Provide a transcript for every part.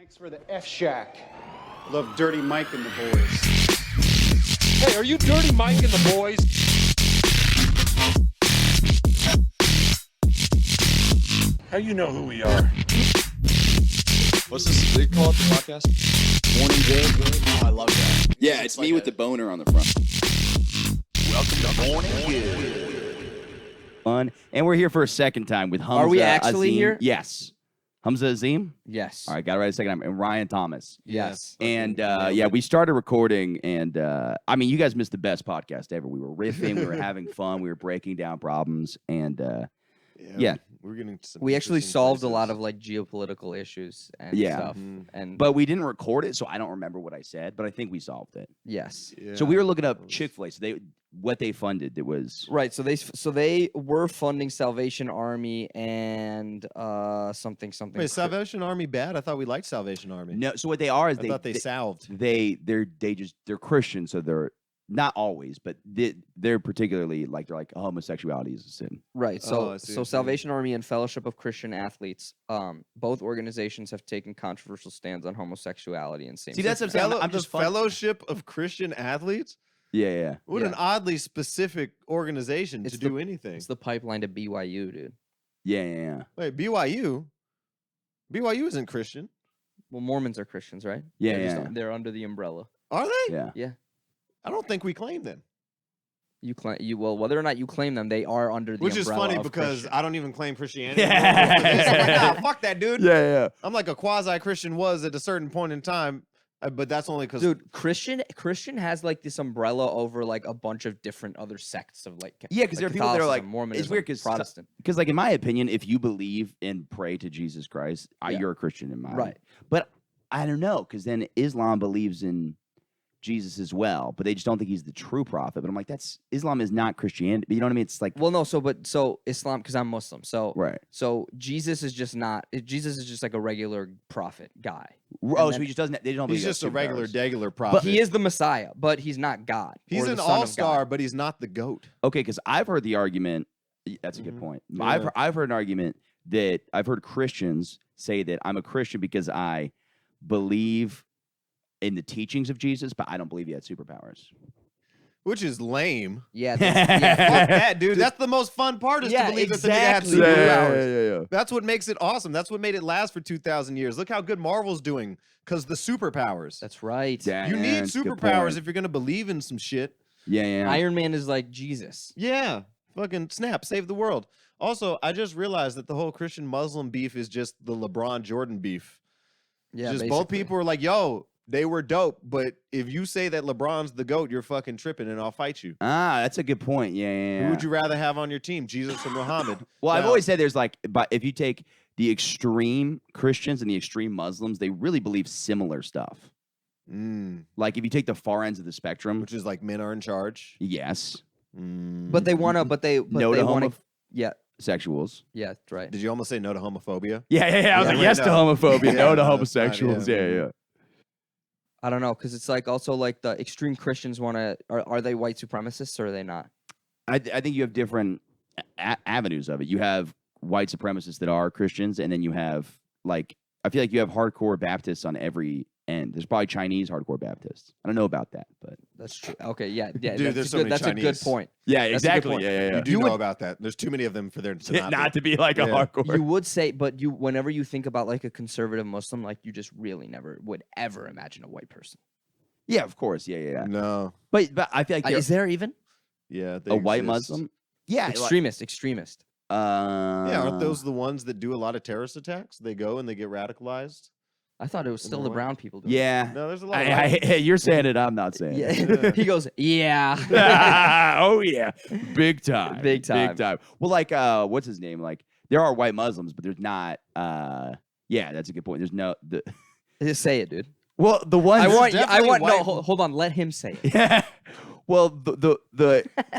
Mike's for the F Shack. Love Dirty Mike and the boys. Hey, are you Dirty Mike and the boys? How you know who we are? What's this? They call it the podcast? Morning Good, really? Oh, I love that. Yeah, it's me with the boner on the front. Welcome to Morning Good. Fun. And we're here for a second time with Humzah Are we actually Azeem. here? Yes. Humzah Azeem? Yes. All right, got it right a second time. And Ryan Thomas. Yes. And yeah, we started recording, and I mean, you guys missed the best podcast ever. We were riffing, we were having fun, we were breaking down problems, and yeah. We're getting some We actually interesting solved a places. lot of like geopolitical issues and Yeah. stuff. Mhm. And But we didn't record it, so I don't remember what I said, but I think we solved it. yes. So we were looking that up was- Chick-fil-A. So what they funded, it was Right. So they were funding Salvation Army and something. Wait, Salvation Army bad? I thought we liked Salvation Army. no. So what they are is I thought they salved. they're Christian, so they're not always, but they're particularly they're like homosexuality is a sin. Right. Oh, So I see what so you're saying. Salvation Army and Fellowship of Christian Athletes, both organizations have taken controversial stands on homosexuality and same. See, that's what I'm saying. I'm the just fun- Fellowship of Christian Athletes? Yeah. What Yeah. an oddly specific organization It's to the- do anything. It's the pipeline to BYU, dude. Yeah. Wait, BYU? BYU isn't Christian. Well, Mormons are Christians, right? Yeah, They're, just- yeah. they're under the umbrella. Are they? Yeah. Yeah. I don't think we claim them. Well, whether or not you claim them, they are under the Which is umbrella funny of because Christian. I don't even claim Christianity. Yeah. I'm like, nah, fuck that, dude. Yeah. I'm like a quasi-Christian was at a certain point in time, but that's only because Dude, Christian has like this umbrella over like a bunch of different other sects of like Yeah, 'cause there are people that are, like- Catholicism, Mormonism, it's weird 'cause Protestant. Because in my opinion, if you believe and pray to Jesus Christ, Yeah. you're a Christian in my Right. But I don't know, because then Islam believes in Jesus as well, but they just don't think he's the true prophet. But I'm like, Islam is not Christianity. You know what I mean? It's like Well, no, so Islam, because I'm Muslim, so right. so Jesus is just like a regular prophet guy. Oh, so then- he just doesn't. They don't. he's believe just a that's regular, superpowers. degular prophet. He is the Messiah, but he's not God. He's or an the Son of all-star, God. but he's not the goat. Okay, because I've heard the argument. That's a good Mhm. point. Yeah. I've heard an argument that I've heard Christians say that I'm a Christian because I believe in the teachings of Jesus, but I don't believe he had superpowers. Which is lame. Yeah, Fuck that, dude. That's the most fun part is Yeah, to believe that the nigga had exactly. superpowers. yeah. That's what makes it awesome. That's what made it last for 2,000 years. Look how good Marvel's doing because the superpowers. that's right. Yeah, You need that's a good superpowers point. if you're going to believe in some shit. Yeah. Iron Man is like Jesus. Yeah. Fucking snap. Save the world. Also, I just realized that the whole Christian-Muslim beef is just the LeBron-Jordan beef. Yeah, just both basically. people are like, yo, they were dope, but if you say that LeBron's the GOAT, you're fucking tripping and I'll fight you. Ah, that's a good point. Yeah. Who would you rather have on your team, Jesus or Muhammad? Well, I've Now- always said there's but if you take the extreme Christians and the extreme Muslims, they really believe similar stuff. Like if you take the far ends of the spectrum, Which is like men are in charge. yes, But they wanna, but they no to wanna, yeah, homosexuals. yeah, that's right. Did you almost say no to homophobia? Yeah. I was Yeah, like, yes to no. homophobia, Yeah, no to no, that's fine, homosexuals. yeah. Yeah. I don't know, because it's like also like the extreme Christians wanna, are they white supremacists or are they not? I think you have different avenues of it. You have white supremacists that are Christians, and then you have I feel like you have hardcore Baptists on every end. There's probably Chinese hardcore Baptists. I don't know about that, but That's true. Okay, yeah. Dude, That's, there's a so good, many that's a good Chinese. point. yeah, That's a good exactly. point. Yeah. You do You know would- about that. There's too many of them for there to Not be. to be like a Yeah. hardcore. You would say, but whenever you think about like a conservative Muslim, like you just really never would ever imagine a white person. Yeah, of course. Yeah. No. But I feel like Is there even Yeah. they a white exist. Muslim. Yeah, extremist? Yeah, aren't those the ones that do a lot of terrorist attacks? They go and they get radicalized. I thought it was still the white- brown people. Doing Yeah. No, there's a lot. Of white- You're saying it. I'm not saying it. it. Yeah. He goes, yeah. Oh yeah, big time, Big time. Well, what's his name? Like, there are white Muslims, but there's not. Yeah, that's a good point. There's no the. Just say it, dude. Well, the ones. I want. definitely No. white- Hold on. Let him say it. Yeah. Well, the.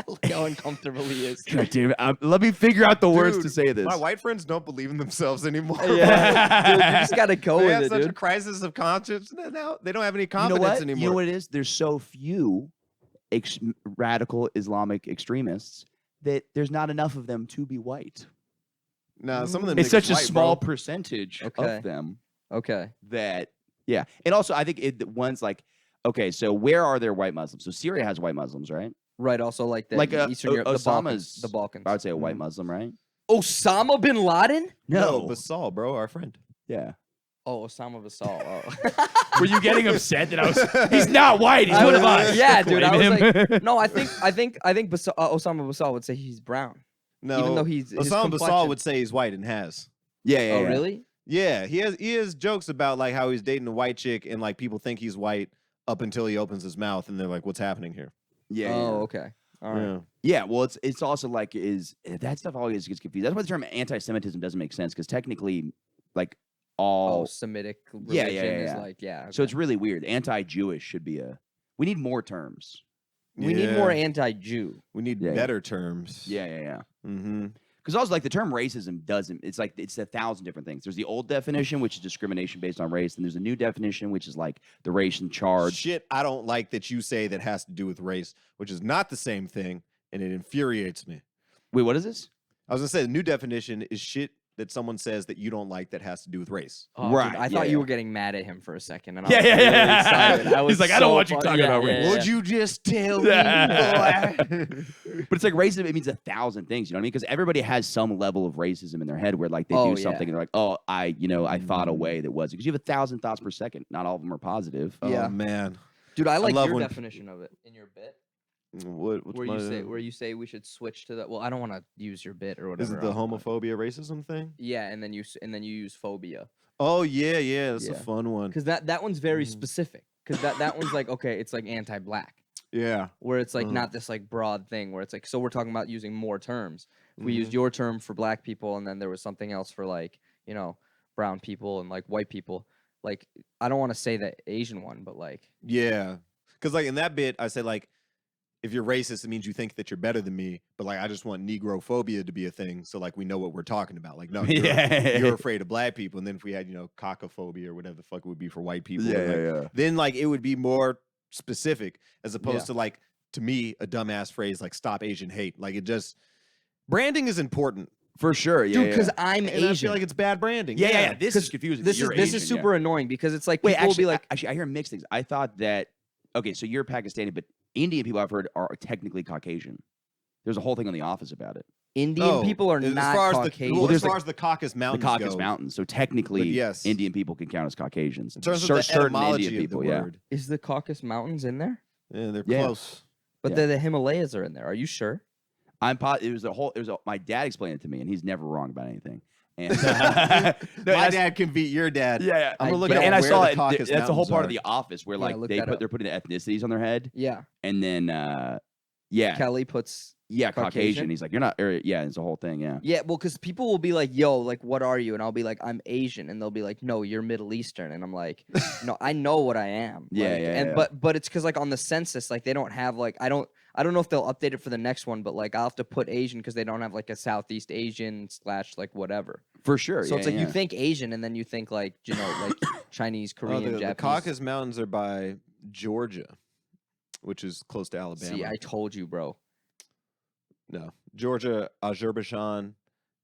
Look how uncomfortable he is. God damn it, let me figure out the words to Dude, say this. My white friends don't believe in themselves anymore. Yeah, dude, you just gotta go They with have it, such a dude. crisis of conscience now. They don't have any You know confidence what? anymore. You know what it is? There's so few radical Islamic extremists that there's not enough of them to be white. No, some of them. It's niggas such a white, small bro. percentage Okay. of them Okay. that Yeah, and also I think one's like, okay, so where are there white Muslims? So Syria has white Muslims, right? Right. Also, like the Like Eastern Europe, the Balkans. Osama's- The Balkans. I would say a white Muslim, right? Osama bin Laden? No, Basal, bro, our friend. Yeah. Oh, Osama Basal. Oh. Were you getting upset that I was? He's not white. He's I one was- of us. Yeah, dude. I was Blame him. like, no, I think Osama Basal would say he's brown. No, Even though he's his Osama Basal complexion- would say he's white and has. Yeah, yeah. Oh, yeah. really? Yeah, he has jokes about like how he's dating a white chick and like people think he's white up until he opens his mouth and they're like, "What's happening here?" Yeah. Oh, yeah. okay. All right. Yeah. Yeah, well, it's also like that stuff always gets confused. That's why the term anti-Semitism doesn't make sense because technically, like all, Oh, Semitic religion Yeah, yeah, yeah, is yeah. like, yeah. so okay. it's really weird. Anti-Jewish should be a. We need more terms. We need more Yeah. anti-Jew. We need Yeah, yeah. better terms. Yeah, yeah, yeah. Mm-hmm. Because also like the term racism doesn't. It's like it's 1,000 different things. There's the old definition, which is discrimination based on race, and there's a new definition, which is like the race and charge. Shit, I don't like that you say that has to do with race, which is not the same thing, and it infuriates me. Wait, what is this? I was gonna say the new definition is shit that someone says that you don't like that has to do with race. Oh, dude, Right, I yeah, thought you yeah. were getting mad at him for a second. And I Yeah, was yeah, really yeah. excited. I was He's like, I don't so want you fu- talking yeah, about yeah, race. yeah. Would you just tell me, Yeah. boy? But it's like racism. It means 1,000 things. You know what I mean? Because everybody has some level of racism in their head where like they Oh, do something and they're like, oh, I thought a way that was because you have 1,000 thoughts per second. Not all of them are positive. Oh Yeah. man, Dude, I like love your when- definition of it in your bit. what's Where you say we should switch to that. Well, I don't want to use your bit or whatever. is it the on, but- homophobia racism thing? Yeah, and then you use phobia Oh yeah, that's a Yeah. fun one. because that one's very Mm. specific. Because that one's like okay, it's like anti-black, Yeah, where it's like Uh. not this like broad thing where it's like so we're talking about using more terms. If we Mm-hmm. used your term for black people and then there was something else for like brown people and like white people. Like I don't want to say the Asian one, but like yeah. Because like in that bit, I said like, if you're racist, it means you think that you're better than me. But like, I just want Negrophobia to be a thing, so like we know what we're talking about. Like, no, you're afraid of black people. And then if we had cockophobia or whatever the fuck it would be for white people, like, then like it would be more specific as opposed to like to me a dumbass phrase like "stop Asian hate." Like it just branding is important. For sure. Yeah. dude, because yeah. I'm And I Asian. feel like it's bad branding. Yeah. This is 'Cause confusing. this You're is Asian, yeah. super annoying because it's like Wait, people will actually, be like, I hear mixed things. I thought that okay, so you're Pakistani, but Indian people I've heard are technically Caucasian. There's a whole thing on The Office about it. Indian people are as not far as Caucasian. The, well, there's as far as the Caucasus Mountains The Caucasus go, Mountains. So technically, But yes. Indian people can count as Caucasians. in terms of Cer- the certain etymology Indian of the people, yeah. word, Is the Caucasus Mountains in there? yeah, they're Yeah. close. But Yeah. the Himalayas are in there. Are you sure? My dad explained it to me, and he's never wrong about anything. And My No, and I- dad can beat your dad. yeah, I'm gonna I look get at it. and I where saw the it. Caucasus That's the whole Mountains part are. of The Office where Yeah, like look they that up. they're putting the ethnicities on their head, Yeah. and then yeah, Kelly puts. Caucasian. Caucasian? He's like, you're not. Yeah, it's a whole thing. Yeah. Yeah, well, because people will be like, "Yo, like, what are you?" And I'll be like, "I'm Asian," and they'll be like, "No, you're Middle Eastern," and I'm like, "No, I know what I am." Yeah, Like, yeah, And yeah. but it's because like on the census, like they don't have like I don't know if they'll update it for the next one, but like I'll have to put Asian because they don't have like a Southeast Asian / like whatever. For sure. So yeah, it's like yeah. you think Asian and then you think like like Chinese, Korean, the Japanese. Caucasus Mountains are by Georgia, which is close to Alabama. See, I told you, bro. No, Georgia, Azerbaijan,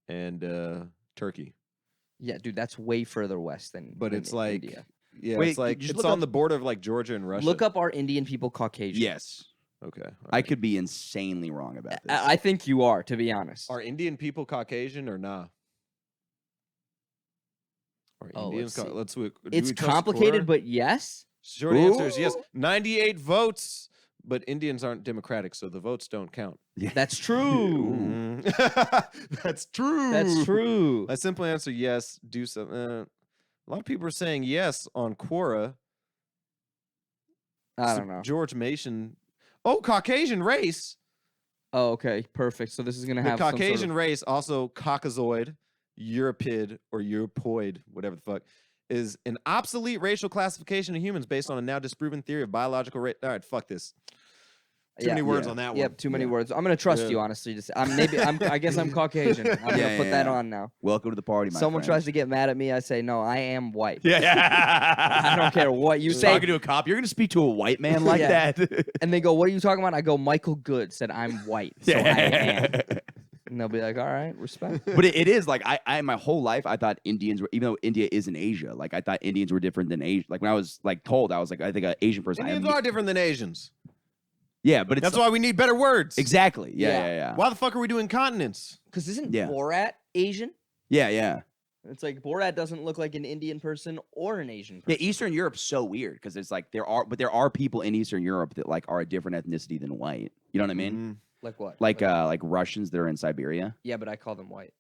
and Turkey. Yeah, dude, that's way further west than. But than it's like, India. yeah, Wait, it's like just it's look on up- the border of like Georgia and Russia. Look up our Indian people Caucasian. Yes, Okay, all I right. could be insanely wrong about this. I think you are, to be honest. Are Indian people Caucasian or nah? Are Oh, Indians? let's see. Let's do It's we trust complicated, Quora? but yes. Short answer is yes. 98 votes, but Indians aren't democratic, so the votes don't count. That's true. Mhm. That's true. That's true. A simple answer: yes. Do something. A lot of people are saying yes on Quora. I don't know. George Mason. Oh, Caucasian race. Oh, okay, perfect. So this is gonna The have some Caucasian sort of, race, also Caucasoid, Europid, or Europoid, whatever the fuck, is an obsolete racial classification of humans based on a now disproven theory of biological race. All right, fuck this. Too many words on that one. Yep, too many Yeah. words. I'm gonna trust Yeah. you, honestly. Just I guess I'm Caucasian. I'm gonna Yeah, put yeah, that yeah. on now. Welcome to the party, my Someone tries friends. to get mad at me, I say no. I am white. Yeah. I don't care what you say. Talking to a cop, you're gonna speak to a white man like Yeah. that. And they go, "What are you talking about?" I go, "Michael Good said I'm white, so I am." And they'll be like, all right, respect. But it is like I my whole life I thought Indians were, even though India is in Asia, like I thought Indians were different than Asia. Like when I was like told, I was like, I think an Asian person. Indians are different than Asians. Yeah, but it's That's why we need better words. exactly. Yeah, Yeah. yeah, yeah. Why the fuck are we doing continents? Because isn't Yeah. Borat Asian? Yeah, yeah. It's like Borat doesn't look like an Indian person or an Asian Yeah, person. Eastern Europe's so weird because it's like there are people in Eastern Europe that like are a different ethnicity than white. You know what I mean? Like what? Like Russians that are in Siberia. Yeah, but I call them white.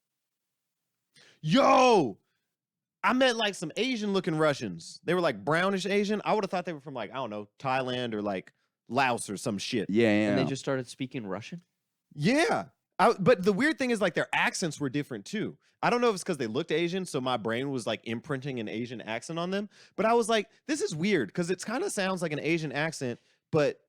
Yo, I met like some Asian looking Russians. They were like brownish Asian. I would have thought they were from like, I don't know, Thailand or like Laos or some shit. Yeah, yeah. And they just started speaking Russian? Yeah. But the weird thing is like their accents were different too. I don't know if it's because they looked Asian, so my brain was like imprinting an Asian accent on them. But I was like, this is weird because it kind of sounds like an Asian accent, but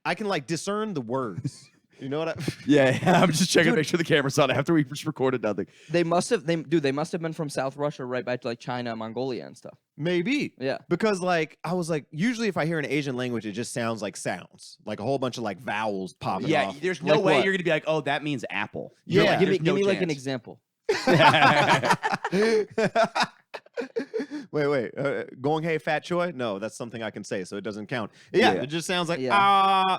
I can like discern the words. You know what I? yeah, I'm just checking to make sure the camera's on after we just recorded nothing. They must have they must have been from South Russia right back to like China, Mongolia and stuff. Maybe. Yeah. Because like I was like, usually if I hear an Asian language, it just sounds like a whole bunch of like vowels popping Yeah, off. there's no Like way what? you're gonna be like, oh, that means apple. Yeah. Like, Give me there's no like an chance. example. wait. Going hey fat choy? No, that's something I can say, so it doesn't count. Yeah, Yeah. it just sounds like Yeah.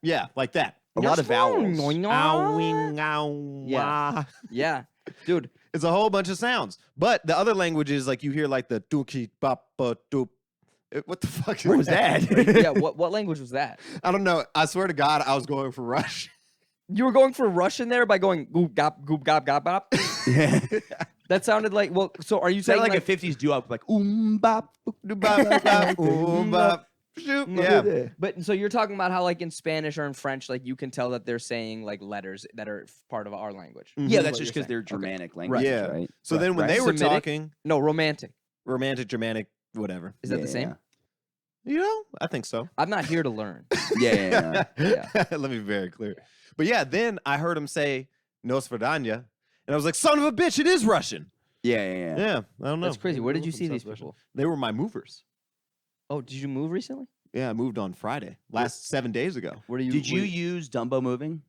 yeah, like that. A lot of vowels. Ow, wing, ow, Yeah. wah. Yeah. Dude, It's a whole bunch of sounds. But the other languages, like you hear like the dookie bop doop. What the fuck What was that? yeah, what language was that? I don't know. I swear to God, I was going for Russian. You were going for Russian there by going goop gop bop. yeah. That sounded like so are you saying Sounded like a 50s duo, like bop. Yeah. But so you're talking about how like in Spanish or in French, like you can tell that they're saying like letters that are part of our language. Yeah, Is that's what just you're because they're saying. Okay. Germanic languages, Yeah. right? So then when they were Semitic? talking, No, romantic. romantic, Germanic, whatever. Is that the same? You know, I think so. I'm not here to learn. Yeah. Let me be very clear. But yeah, then I heard him say Nosverdanya, and I was like, son of a bitch, it is Russian. Yeah. Yeah, I don't know. That's crazy. Where did you From see South these Russia. people? They were my movers. Oh, did you move recently? Yeah, I moved on Friday, last 7 days ago. Where do you? Did you where- use Dumbo moving?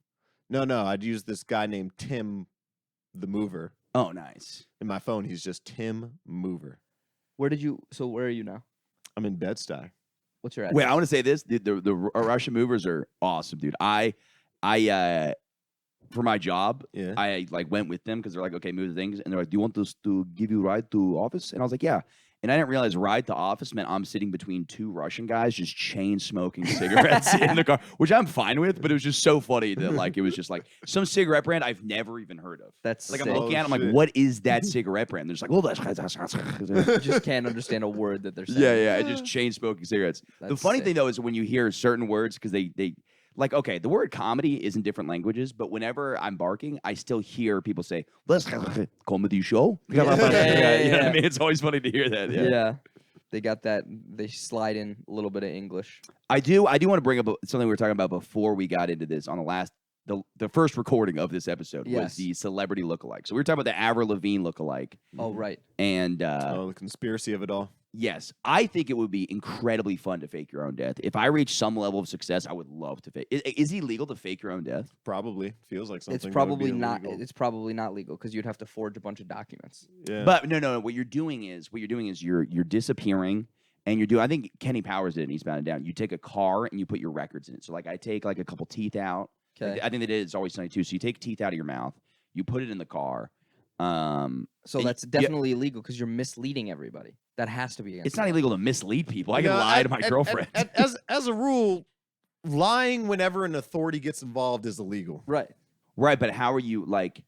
No, I'd use this guy named Tim the Mover. Oh, nice. In my phone, he's just Tim Mover. Where did you? So where are you now? I'm in Bed-Stuy. What's your address? Wait, I want to say this: the Russian movers are awesome, dude. I for my job, Yeah. I like went with them because they're like, okay, move the things, and they're like, do you want us to give you a ride to office? And I was like, yeah. And I didn't realize ride to office meant I'm sitting between two Russian guys just chain smoking cigarettes in the car, which I'm fine with, but it was just so funny that like it was just like some cigarette brand I've never even heard of. That's Like sick. I'm looking at it, I'm like, shit. what is that cigarette brand? They're just like, oh, that's You just can't understand a word that they're saying. yeah, just chain smoking cigarettes. The That's funny sick. thing though is when you hear certain words because they like okay, the word comedy is in different languages, but whenever I'm barking, I still hear people say, "Let's comedy show." You know what I mean? It's always funny to hear that. Yeah. They got that. They slide in a little bit of English. I do want to bring up something we were talking about before we got into this on the first recording of this episode was Yes. the celebrity lookalike. So we were talking about the Avril Lavigne lookalike, Oh right. and The conspiracy of it all. yes, I think it would be incredibly fun to fake your own death. If I reach some level of success, I would love to fake. Is it legal to fake your own death? Probably. Feels like something. It's that would probably be not. illegal. It's probably not legal because you'd have to forge a bunch of documents. Yeah. But no. What you're doing is you're disappearing, and you're doing. I think Kenny Powers did it in Eastbound and Down. You take a car and you put your records in it. So like I take like a couple teeth out. Okay. I think they did It's Always Sunny too. So you take teeth out of your mouth, you put it in the car. So and that's definitely illegal because you're misleading everybody. That has to be. against It's the not law. illegal to mislead people. I can No, lie to my and- girlfriend. and as a rule, lying whenever an authority gets involved is illegal. Right. Right, but how are you like?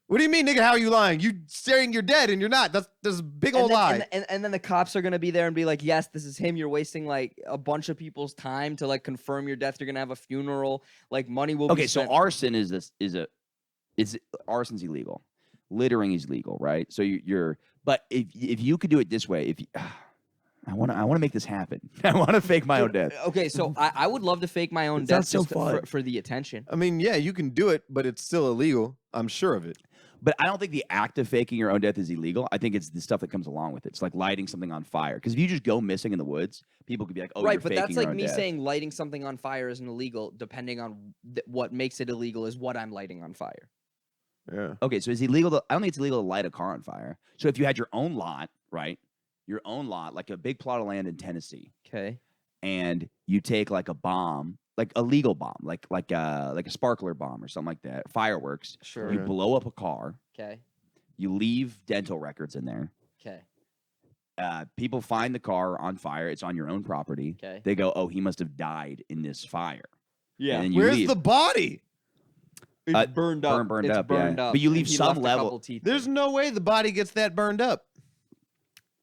What do you mean, nigga? How are you lying? You saying you're dead and you're not. That's a big old lie. And then the cops are gonna be there and be like, "Yes, this is him. You're wasting like a bunch of people's time to like confirm your death. You're gonna have a funeral. Like money will Okay, be so spent." arson arson's illegal. Littering is legal, right? So you're but if you could do it this way, if you, I want to make this happen. I want to fake my own death. Okay, so I would love to fake my own It death sounds so just fun. for the attention. I mean, yeah, you can do it, but it's still illegal. I'm sure of it. But I don't think the act of faking your own death is illegal. I think it's the stuff that comes along with it. It's like lighting something on fire. Because if you just go missing in the woods, people could be like, "Oh, Right, you're but faking that's your like own me death. saying lighting something on fire isn't illegal, depending on what makes it illegal is what I'm lighting on fire. Yeah. Okay, so is it illegal? I don't think it's illegal to light a car on fire. So if you had your own lot, right? Your own lot, like a big plot of land in Tennessee, Okay. and you take like a bomb, like a legal bomb, like a sparkler bomb or something like that, fireworks. Sure. You blow up a car. Okay. You leave dental records in there. Okay. People find the car on fire. It's on your own property. Okay. They go, oh, he must have died in this fire. Yeah. And then you Where's leave. the body? It's burned up. Burned It's up, burned yeah. up. But you and leave he some left a level. couple teeth There's in. no way the body gets that burned up.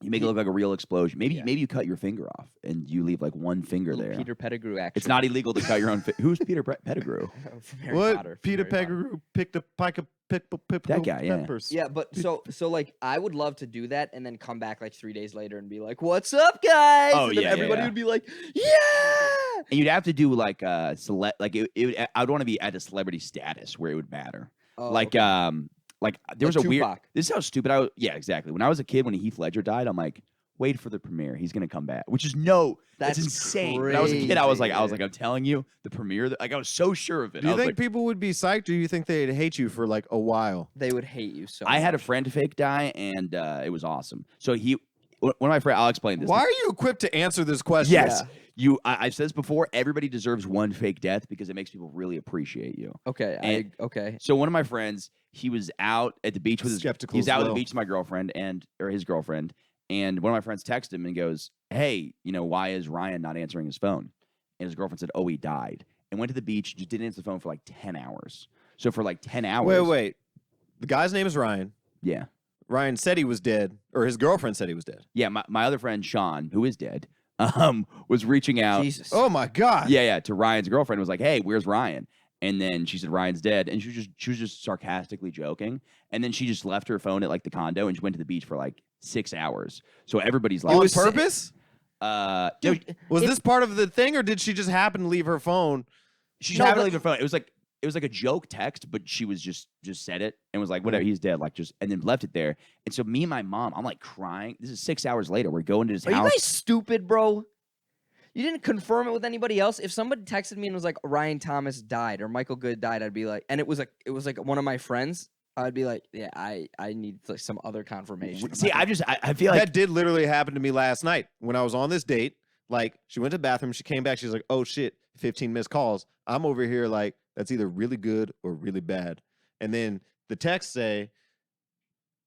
You make it look like a real explosion. Maybe Yeah. maybe you cut your finger off and you leave like one finger Little there. Peter Pettigrew action. It's not illegal to cut your own. Who's Peter Pettigrew? From Harry What? Potter, from Peter Harry Potter. Pettigrew picked a pike of That guy, yeah. peppers. Yeah, but so like I would love to do that and then come back like 3 days later and be like, "What's up, guys?" Oh, and then yeah, everybody yeah. would be like, "Yeah!" And you'd have to do like I would want to be at a celebrity status where it would matter. Oh, Like okay. there was Like a weird. Tupac. This is how stupid I was. Yeah, exactly. When I was a kid, when Heath Ledger died, I'm like, wait for the premiere. He's gonna come back. Which is That's it's insane. When I was a kid, I was crazy, like, I'm telling you, the premiere. Like I was so sure of it. Do I you was think like, people would be psyched, or do you think they'd hate you for like a while? They would hate you so. I had a much. friend fake die, and it was awesome. So one of my friends. I'll explain this. Why are you equipped to answer this question? Yes. Yeah. I've said this before. Everybody deserves one fake death because it makes people really appreciate you. Okay. And- Okay. So one of my friends, he was out at the beach with Skeptical he was as out at the well. beach with my girlfriend or his girlfriend, and one of my friends texted him and goes, "Hey, why is Ryan not answering his phone?" And his girlfriend said, "Oh, he died." And went to the beach, just didn't answer the phone for like 10 hours. So for like 10 hours. Wait. The guy's name is Ryan. Yeah. Ryan said he was dead, or his girlfriend said he was dead. Yeah, my other friend Sean, who is dead, was reaching out. Jesus. Oh my God. Yeah, to Ryan's girlfriend, was like, "Hey, where's Ryan?" And then she said Ryan's dead, and she was just sarcastically joking. And then she just left her phone at like the condo and she went to the beach for like 6 hours. So everybody's like, On purpose? no, Was If- this part of the thing, or did she just happen to leave her phone? she No, happened to but- leave her phone. It was like a joke text, but she was just said it and was like, whatever, he's dead, like just, and then left it there. And so me and my mom, I'm like crying. This is 6 hours later. We're going to his Are you house. guys stupid, bro? You didn't confirm it with anybody else. If somebody texted me and was like Ryan Thomas died or Michael Good died, I'd be like, and it was like one of my friends. I'd be like, yeah, I need like some other confirmation. See, about it. I feel like That did literally happen to me last night when I was on this date. Like, she went to the bathroom, she came back, she's like, oh shit, 15 missed calls. I'm over here like, that's either really good or really bad. And then the texts say,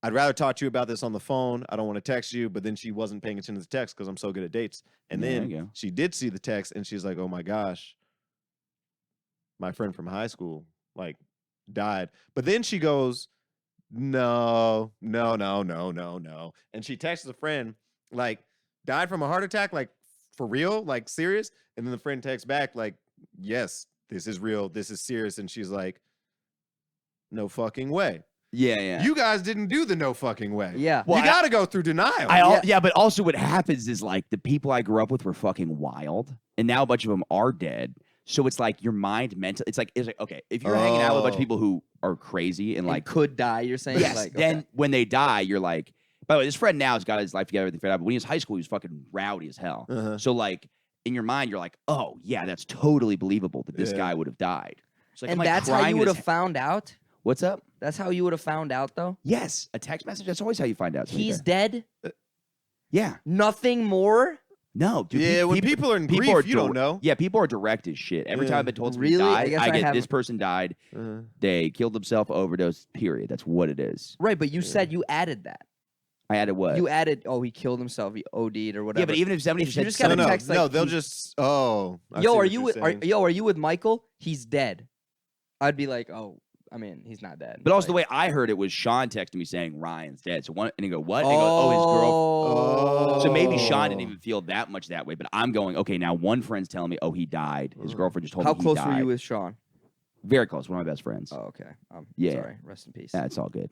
I'd rather talk to you about this on the phone. I don't want to text you. But then she wasn't paying attention to the text because I'm so good at dates. And Yeah, there you then go. she did see the text and she's like, oh my gosh, my friend from high school like died. But then she goes, no. And she texts a friend like, died from a heart attack, like for real, like serious. And then the friend texts back like, yes, this is real. This is serious. And she's like, no fucking way. yeah. You guys didn't do the no fucking way. Yeah. Well, you got to go through denial. Yeah, but also what happens is like the people I grew up with were fucking wild, and now a bunch of them are dead. So it's like your mind mental. It's like okay, if you're hanging out with a bunch of Oh. people who are crazy and And like could die. You're saying yes, like then okay. when they die, you're like. By the way, this friend now has got his life together, everything figured out. But when he was high school, he was fucking rowdy as hell. Uh-huh. So like in your mind, you're like, oh yeah, that's totally believable that this Yeah. guy would have died. It's like, And I'm, like, that's how crying you in would his have found out. What's up? That's how you would have found out though. Yes, a text message. That's always how you find out. something He's there. dead. Yeah. Nothing more. No, dude. Yeah, when people are in grief, you don't know. Yeah, people are direct as shit. Every time Yeah. I've been told somebody Really? I died, guess I I get haven't- this person died. Uh-huh. They killed themselves, overdose. Period. That's what it is. Right, but you said you added that. I added what? You added, oh, he killed himself, he OD'd or whatever. yeah, but even if somebody If you said just gotta No, something- text, like, no, they'll he- just. Oh, I see yo, are what you you're with saying. are you with Michael? He's dead. I'd be like, oh, I mean, he's not dead. but also the like, way I heard it was Sean texting me saying Ryan's dead. So one, and he go, what? And he goes, oh, his girlfriend. Oh, So maybe Sean didn't Oh. even feel that much that way. But I'm going, okay, now one friend's telling me, oh, he died. His girlfriend just told How me he close died. were you with Sean? Very close. One of my best friends. Oh, okay. Yeah. Sorry. Rest in peace. Yeah, it's all good.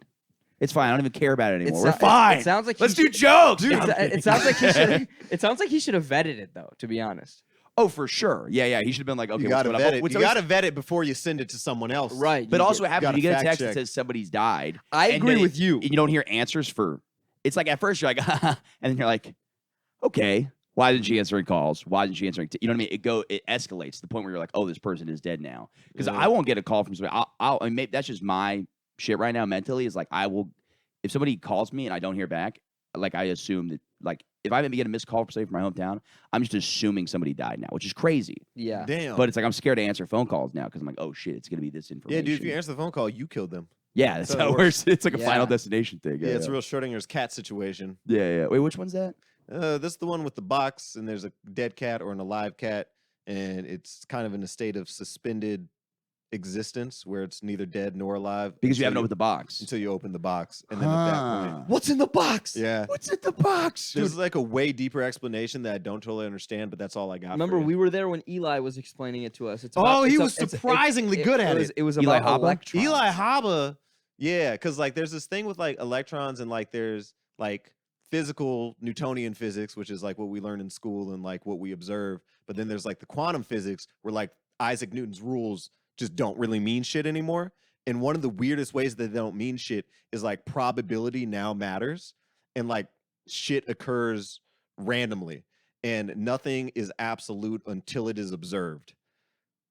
It's fine. I don't even care about it anymore. so- We're fine. It sounds like Let's he do should- jokes. It, No, I'm it kidding. sounds like he should. It sounds like he should have vetted it though. To be honest. Oh, for sure. Yeah. He should have been like, okay, You what's gotta going vet on? it. What's You always- gotta vet it before you send it to someone else. Right. But also, what happens gotta when you get a fact text that check. says somebody's died? I and agree then with you. And you don't hear answers for. It's like at first you're like, and then you're like, okay, why isn't she answering calls? Why isn't she answering? You know what I mean? It escalates to the point where you're like, oh, this person is dead now. Because Yeah. I won't get a call from somebody. I mean, maybe that's just my shit right now mentally is like if somebody calls me and I don't hear back, like I assume that like if I get a missed call from my hometown, I'm just assuming somebody died now, which is crazy. Yeah. Damn. But it's like I'm scared to answer phone calls now because I'm like, oh shit, it's gonna be this information. yeah, dude, if you answer the phone call, you killed them. Yeah, that's So how it it works. It's like a Yeah. Final Destination thing. Yeah, it's a real Schrodinger's cat situation. Yeah. Wait, which one's that? This is the one with the box, and there's a dead cat or an alive cat, and it's kind of in a state of suspended existence where it's neither dead nor alive Because you until haven't opened the box. until you open the box, and then at that point, What's in the box? yeah, What's in the box? there's like a way deeper explanation that I don't totally understand, but that's all I got. Remember, for you. we were there when Eli was explaining it to us. It's Oh, about, he it's a- was it's- surprisingly good at it. It was Eli about Haba? electrons. Eli Haba, yeah, because like there's this thing with like electrons and like there's like physical Newtonian physics, which is like what we learn in school and like what we observe, but then there's like the quantum physics where like Isaac Newton's rules just don't really mean shit anymore. And one of the weirdest ways that they don't mean shit is like probability now matters, and like shit occurs randomly, and nothing is absolute until it is observed.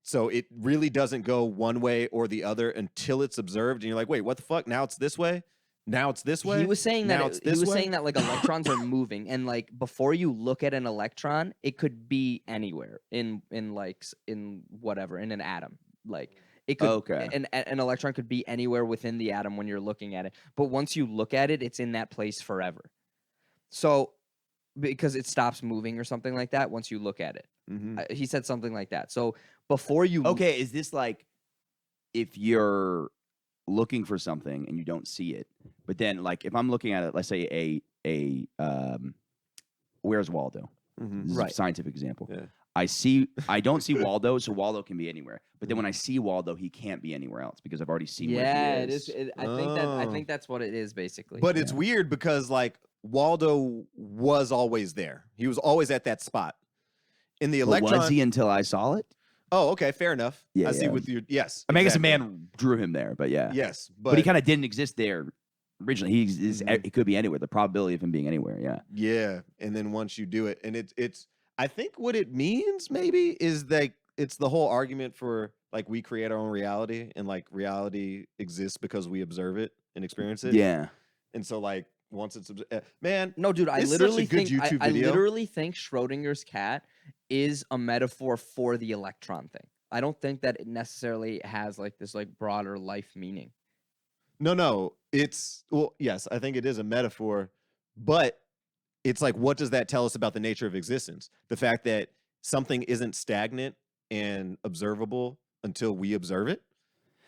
So it really doesn't go one way or the other until it's observed, and you're like, wait, what the fuck? Now it's this way? Now it's this way? He was saying Now that it's he this was way? saying that like electrons are moving, and like before you look at an electron, it could be anywhere in whatever in an atom. Like it could Okay. an electron could be anywhere within the atom when you're looking at it. But once you look at it, it's in that place forever. So because it stops moving or something like that once you look at it. Mhm. He said something like that. So before you Okay, is this like if you're looking for something and you don't see it, but then like if I'm looking at it, let's say a Where's Waldo? Mhm. This is Right. a scientific example. Yeah. I don't see Waldo, so Waldo can be anywhere. But then when I see Waldo, he can't be anywhere else because I've already seen where yeah, he it is. is. I Oh. think that's what it is basically. But it's Yeah. weird because like Waldo was always there. He was always at that spot. In the But electron. was he until I saw it? Oh, okay, fair enough. Yeah, I see yeah. with your yes. I mean, I guess a exactly. man drew him there, but yeah. Yes, But he kind of didn't exist there originally. Mhm. He could be anywhere. The probability of him being anywhere, yeah. yeah, and then once you do it, and it's I think what it means maybe is that it's the whole argument for like we create our own reality, and like reality exists because we observe it and experience it. Yeah. And so like once it's man, No, dude, I This is such a literally good think YouTube I video. literally think Schrodinger's cat is a metaphor for the electron thing. I don't think that it necessarily has like this like broader life meaning. no, it's well, yes, I think it is a metaphor, but it's like what does that tell us about the nature of existence? The fact that something isn't stagnant and observable until we observe it?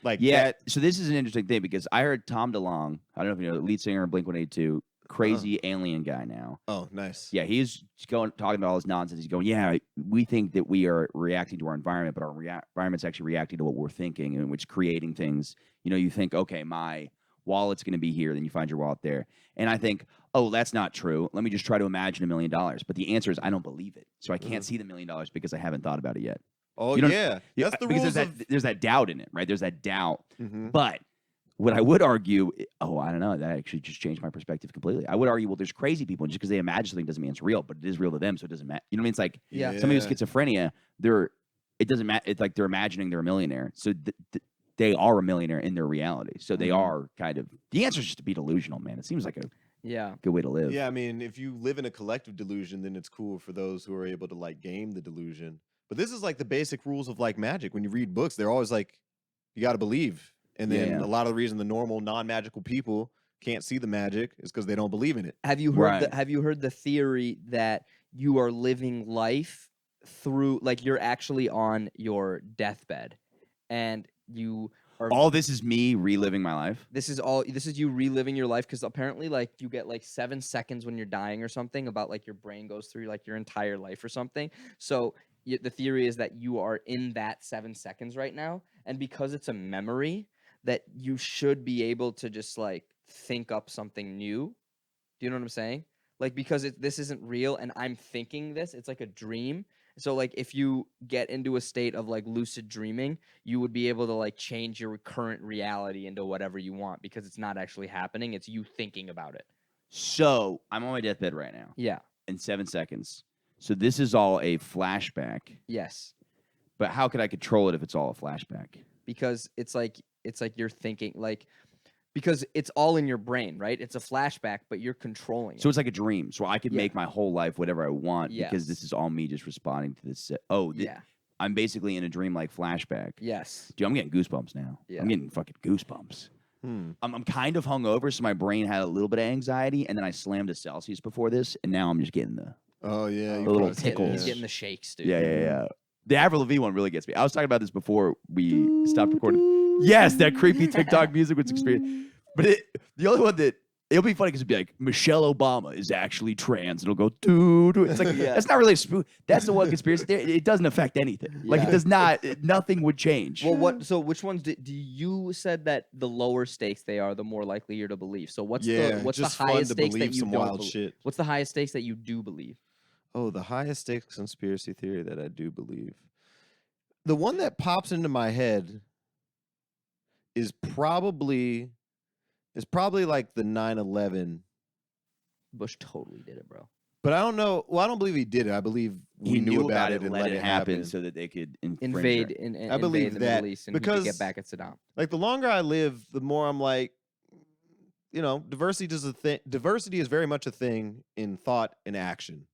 Like Yeah. that So this is an interesting thing because I heard Tom DeLonge, I don't know if you know, the lead singer of Blink-182, crazy alien guy now. oh, nice. Yeah, he's talking about all this nonsense. He's going, yeah, we think that we are reacting to our environment, but our environment's actually reacting to what we're thinking, and which creating things. You know, you think, okay, my wallet's going to be here, then you find your wallet there. And I think, oh, that's not true. Let me just try to imagine $1 million. But the answer is I don't believe it. So I can't see the $1 million because I haven't thought about it yet. Oh, You don't- yeah. That's the because rules there's that doubt in it, right? There's that doubt. Mhm. But what I would argue, I don't know, that actually just changed my perspective completely. I would argue, well, there's crazy people, and just because they imagine something doesn't mean it's real, but it is real to them, so it doesn't matter. You know what I mean? It's like Yeah. somebody with schizophrenia, it doesn't matter. It's like they're imagining they're a millionaire, so they are a millionaire in their reality. So they are kind of. The answer is just to be delusional, man. It seems like a Yeah. good way to live. Yeah, I mean, if you live in a collective delusion, then it's cool for those who are able to like game the delusion. But this is like the basic rules of like magic. When you read books, they're always like, you got to believe. And then Yeah. a lot of the reason the normal non-magical people can't see the magic is because they don't believe in it. Have you heard Right. have you heard the theory that you are living life through like you're actually on your deathbed and you are All this is me reliving my life. this is you reliving your life because apparently like you get like 7 seconds when you're dying or something about like your brain goes through like your entire life or something. So the theory is that you are in that 7 seconds right now, and because it's a memory that you should be able to just like think up something new. Do you know what I'm saying? Like because this isn't real and I'm thinking this, it's like a dream. So like if you get into a state of like lucid dreaming, you would be able to like change your current reality into whatever you want because it's not actually happening. It's you thinking about it. So I'm on my deathbed right now Yeah. in 7 seconds. So this is all a flashback. Yes. But how could I control it if it's all a flashback? Because it's like you're thinking like because it's all in your brain, right? It's a flashback, but you're controlling it. So it's like a dream. So I could Yeah. make my whole life whatever I want because this Yes. is all me just responding to this. Yeah. I'm basically in a dream-like flashback. Yes. Dude, I'm getting goosebumps now. Yeah. I'm getting fucking goosebumps. Hmm. I'm kind of hungover, so my brain had a little bit of anxiety, and then I slammed a Celsius before this, and now I'm just getting the Oh yeah, you The little probably said tickles. He's that. getting the shakes, dude. yeah. The Avril Lavigne one really gets me. I was talking about this before we stopped recording. Yes, that creepy TikTok music was experience. But the only one that it'll be funny because it'll be like Michelle Obama is actually trans. It'll go doo doo. It's like that's not really a spoon. That's the one conspiracy theory. It doesn't affect anything. Like it does not. Nothing would change. Well, what? So, which ones do you said that the lower stakes they are, the more likely you're to believe? So, what's the just fun highest to stakes that believe you some don't wild believe? shit. What's the highest stakes that you do believe? Oh, the highest stakes conspiracy theory that I do believe. The one that pops into my head is probably like the 9/11. Bush totally did it, bro. But I don't know. Well, I don't believe he did it. I believe he knew about it and let it happen happen. so that they could Invade it. and I believe invade the that, Middle East and he because- could get back at Saddam. Like the longer I live, the more I'm like, diversity is very much a thing in thought and action.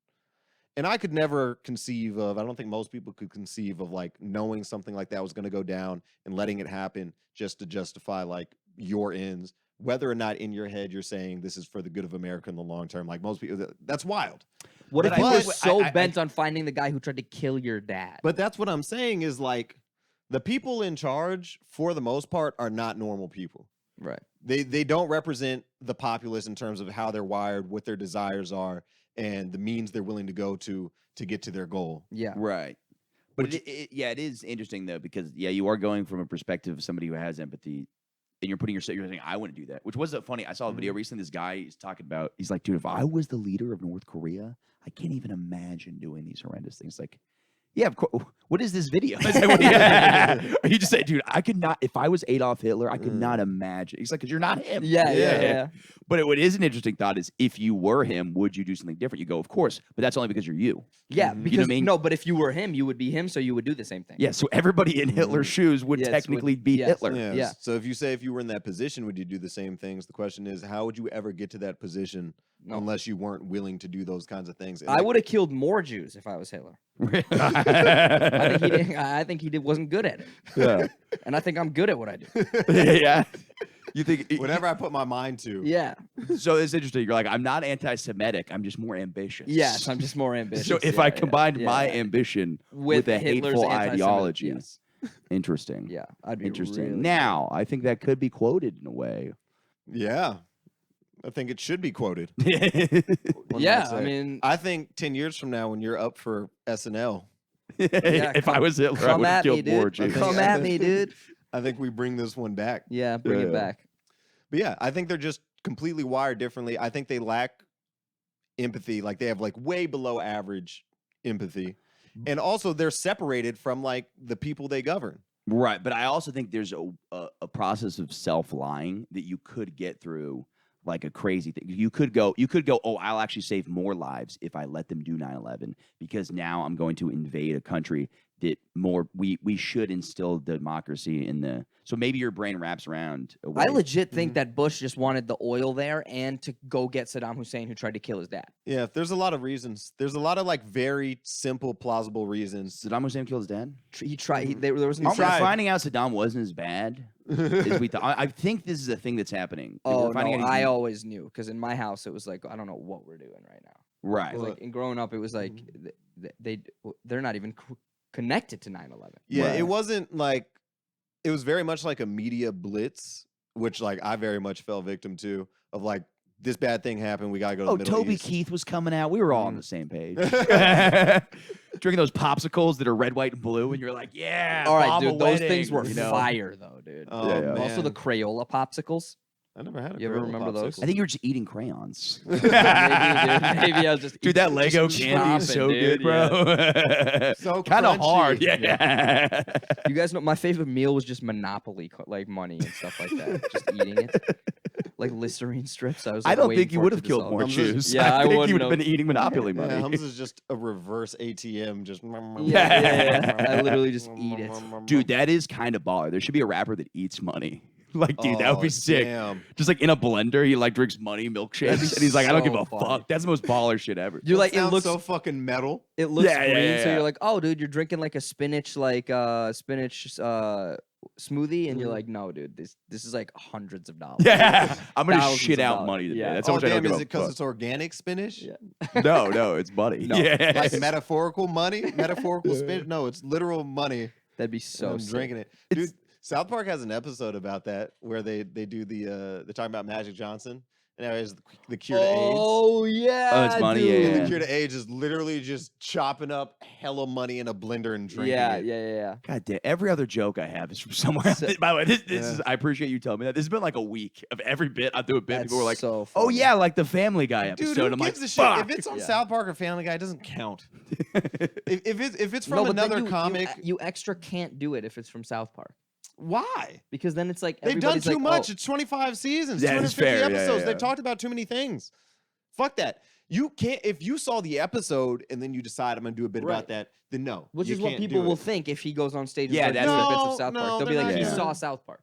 And I could never conceive of, I don't think most people could conceive of like knowing something like that was going to go down and letting it happen just to justify like your ends, whether or not in your head you're saying this is for the good of America in the long term. Like most people, that's wild. What if But you I- were but so bent on finding the guy who tried to kill your dad? But that's what I'm saying is like the people in charge, for the most part, are not normal people. right. They don't represent the populace in terms of how they're wired, what their desires are, and the means they're willing to go to get to their goal. Yeah. Right. But it is interesting though because you are going from a perspective of somebody who has empathy, and you're putting yourself. You're saying, "I wouldn't do that," which was funny. I saw a video recently. This guy is talking about. He's like, "Dude, if I was the leader of North Korea, I can't even imagine doing these horrendous things." Like, yeah, of course. What is this video? It's like, what do you, or you just say, "Dude, I could not. If I was Adolf Hitler, I could not imagine." He's like, "Because you're not him." Yeah. But what is an interesting thought is, if you were him, would you do something different? You go, "Of course," but that's only because you're you. Yeah, You know because what I mean? no, but if you were him, you would be him, so you would do the same thing. Yeah. So everybody in Hitler's shoes would Yes, technically be yes. Hitler. Yeah. So if you were in that position, would you do the same things? The question is, how would you ever get to that position No. unless you weren't willing to do those kinds of things? And I like, would have killed more Jews if I was Hitler. I think he wasn't good at it, Yeah. and I think I'm good at what I do. Yeah. You think whatever I put my mind to. Yeah. so it's interesting. You're like, I'm not anti-Semitic. I'm just more ambitious. Yes, I'm just more ambitious. So if Yeah, I yeah, combined yeah, my yeah. ambition with a Hitler's hateful anti-Semitic, ideology, yes. interesting. Yeah, I'd be Interesting. really Now, I think that could be quoted in a way. Yeah. I think it should be quoted. one Yeah, might I say. mean, I think 10 years from now, when you're up for SNL, If I was Hitler, I come would have at me, killed more dude. Jews. Come at me, dude. I think we bring this one back. Yeah, bring it Yeah. back. But yeah, I think they're just completely wired differently. I think they lack empathy. Like they have like way below average empathy. And also they're separated from like the people they govern. Right, but I also think there's a process of self-lying that you could get through like a crazy thing. You could go, oh, I'll actually save more lives if I let them do 9/11 because now I'm going to invade a country that we should instill democracy in the. So maybe your brain wraps around a way. I legit think that Bush just wanted the oil there and to go get Saddam Hussein, who tried to kill his dad. Yeah, there's a lot of reasons. There's a lot of like very simple, plausible reasons. Saddam Hussein killed his dad. He tried. There was an Aren't we tried. finding out Saddam wasn't as bad as we thought? I think this is a thing that's happening. That Oh we're finding no, out he's- I always knew because in my house it was like I don't know what we're doing right now. right. It was like in growing up, it was like they're not even connected to 9/11. Yeah, Right. it wasn't like it was very much like a media blitz, which like I very much fell victim to of like this bad thing happened. We gotta go to Oh, the Middle Toby East. Keith was coming out. We were all on the same page. Drinking those popsicles that are red, white, and blue, and you're like, yeah. All right, bomb a dude, those wedding, things were you know? fire though, dude. Oh, Yeah, yeah. man. Also the Crayola popsicles. I never had a You ever Crayola remember those? popsicle. I think you were just eating crayons. Maybe, dude. Maybe I was just Dude, that eating- Lego just candy is chomping, so dude, good, bro. So Kind of crunchy. hard. Yeah. You guys know my favorite meal was just Monopoly, like money and stuff like that. Just eating it, like Listerine strips. I was. I Like, don't waiting think you for it would to have killed dissolve. more I'm just- Jews. Yeah, I I think you wouldn't would have have. been eating Monopoly Yeah, money. Humzah is just a reverse ATM. Just Yeah. I literally just eat it. Dude, that is kind of baller. There should be a rapper that eats money. Like, dude, that would be sick. Damn. Just like in a blender, he like drinks money milkshakes, and he's like, I don't give a so funny. fuck. That's the most baller shit ever. You're like, it Sounds looks so fucking metal. It looks Yeah, yeah, green, yeah, so yeah. you're like, oh, dude, you're drinking like a spinach smoothie, and you're like, no, dude, this is like hundreds of dollars. Yeah, I'm gonna Thousands shit of out dollars. money today. Yeah. That's how Oh much I don't damn! give Is a it because fuck. it's organic spinach? Yeah. No, it's money. No. Yeah, Like metaphorical money, metaphorical spinach? No, it's literal money. That'd be so I'm sick. drinking it, dude. South Park has an episode about that where they do they're talking about Magic Johnson and how it's the cure to AIDS. Oh yeah, Oh, it's money, dude. yeah, And yeah. the cure to AIDS is literally just chopping up hella money in a blender and drinking Yeah, it. yeah. God damn! Every other joke I have is from somewhere. So- By the way, this Yeah. is. I appreciate you telling me that. This has been like a week of every bit I do a bit. That's People were like, so "Oh funny. yeah, like the Family Guy Dude, episode." who I'm like, gives a shit? "Fuck." If it's on Yeah. South Park or Family Guy, it doesn't count. if it's from No, but then another you comic, you extra can't do it if it's from South Park why? because then it's like They've done everybody's too like, much. Oh, It's 25 seasons, That is 250 fair. Yeah, episodes. yeah. They've talked about too many things. Fuck that. You can't. If you saw the episode and then you decide I'm gonna do a bit Right. about that, then no. which you is what can't people do will it. think if he goes on stage. Yeah, and that's starts doing what- bits of South No, Park. They'll be they're like, not he gonna saw do South Park.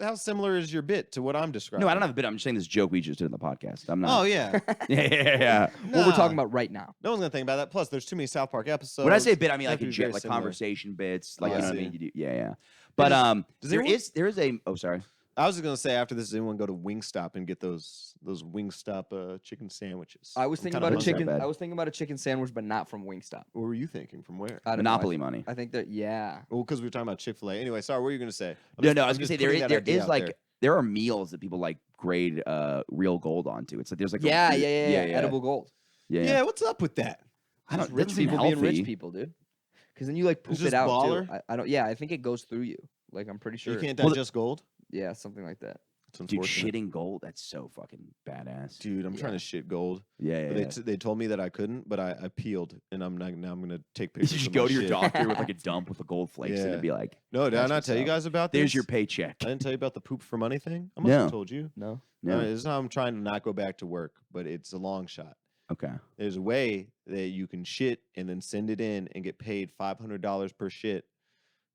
How similar is your bit to what I'm describing? No, I don't have a bit. I'm just saying this joke we just did in the podcast. I'm not. Oh yeah. yeah. What we're talking Nah. about right now. No one's gonna think about that. Plus, there's too many South Park episodes. When I say bit, I mean They have like to in be general, very like similar. conversation bits, like Oh, you I know what I see. mean. You do, yeah. But does there anyone- is a. Oh, sorry. I was just gonna say after this, does anyone go to Wingstop and get those Wingstop chicken sandwiches? I was I'm thinking kinda about a hungry. chicken. bad. I was thinking about a chicken sandwich, but not from Wingstop. What were you thinking? From where? I don't know. Monopoly money. I think that Well, because we were talking about Chick-fil-A. Anyway, sorry, what were you gonna say? I'm No, just- no. I I'm was gonna just say there putting is that idea out like there. there are meals that people like grade real gold onto. It's like there's like yeah, a, yeah, edible gold. Yeah. Yeah, what's up with that? I don't. Just That rich doesn't seem people being rich healthy. people, dude. Because then you like poop just it out baller? too. I don't. Yeah, I think it goes through you. Like I'm pretty sure. You can't Well, digest gold. Yeah, something like that. It's Dude, unfortunate. shitting gold. That's so fucking badass. Dude, I'm trying to shit gold. Yeah, But yeah. they told me that I couldn't, but I peeled, and I'm not, now I'm gonna take You pictures. should of go my to your shit. doctor with like a dump with the gold flakes in it Yeah. and be like, No, did I That's not what's tell you up. guys about this? "There's your paycheck." I didn't tell you about the poop for money thing. I must No. have told you. No. No. This is how I'm trying to not go back to work, but it's a long shot. Okay. There's a way that you can shit and then send it in and get paid $500 per shit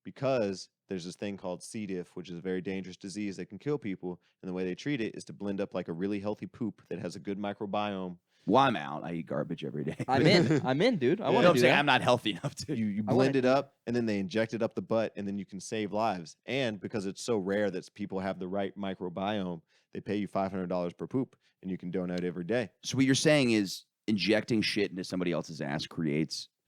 because there's this thing called C. diff, which is a very dangerous disease that can kill people. And the way they treat it is to blend up like a really healthy poop that has a good microbiome. Well, I'm out. I eat garbage every day. I'm in. I'm in, dude. I Yeah. You want know to what I'm do saying? that. I'm not healthy enough to. You I wanna blend it up and then they inject it up the butt and then you can save lives. And because it's so rare that people have the right microbiome, they pay you $500 per poop and you can donate every day. So what you're saying is injecting shit into somebody else's ass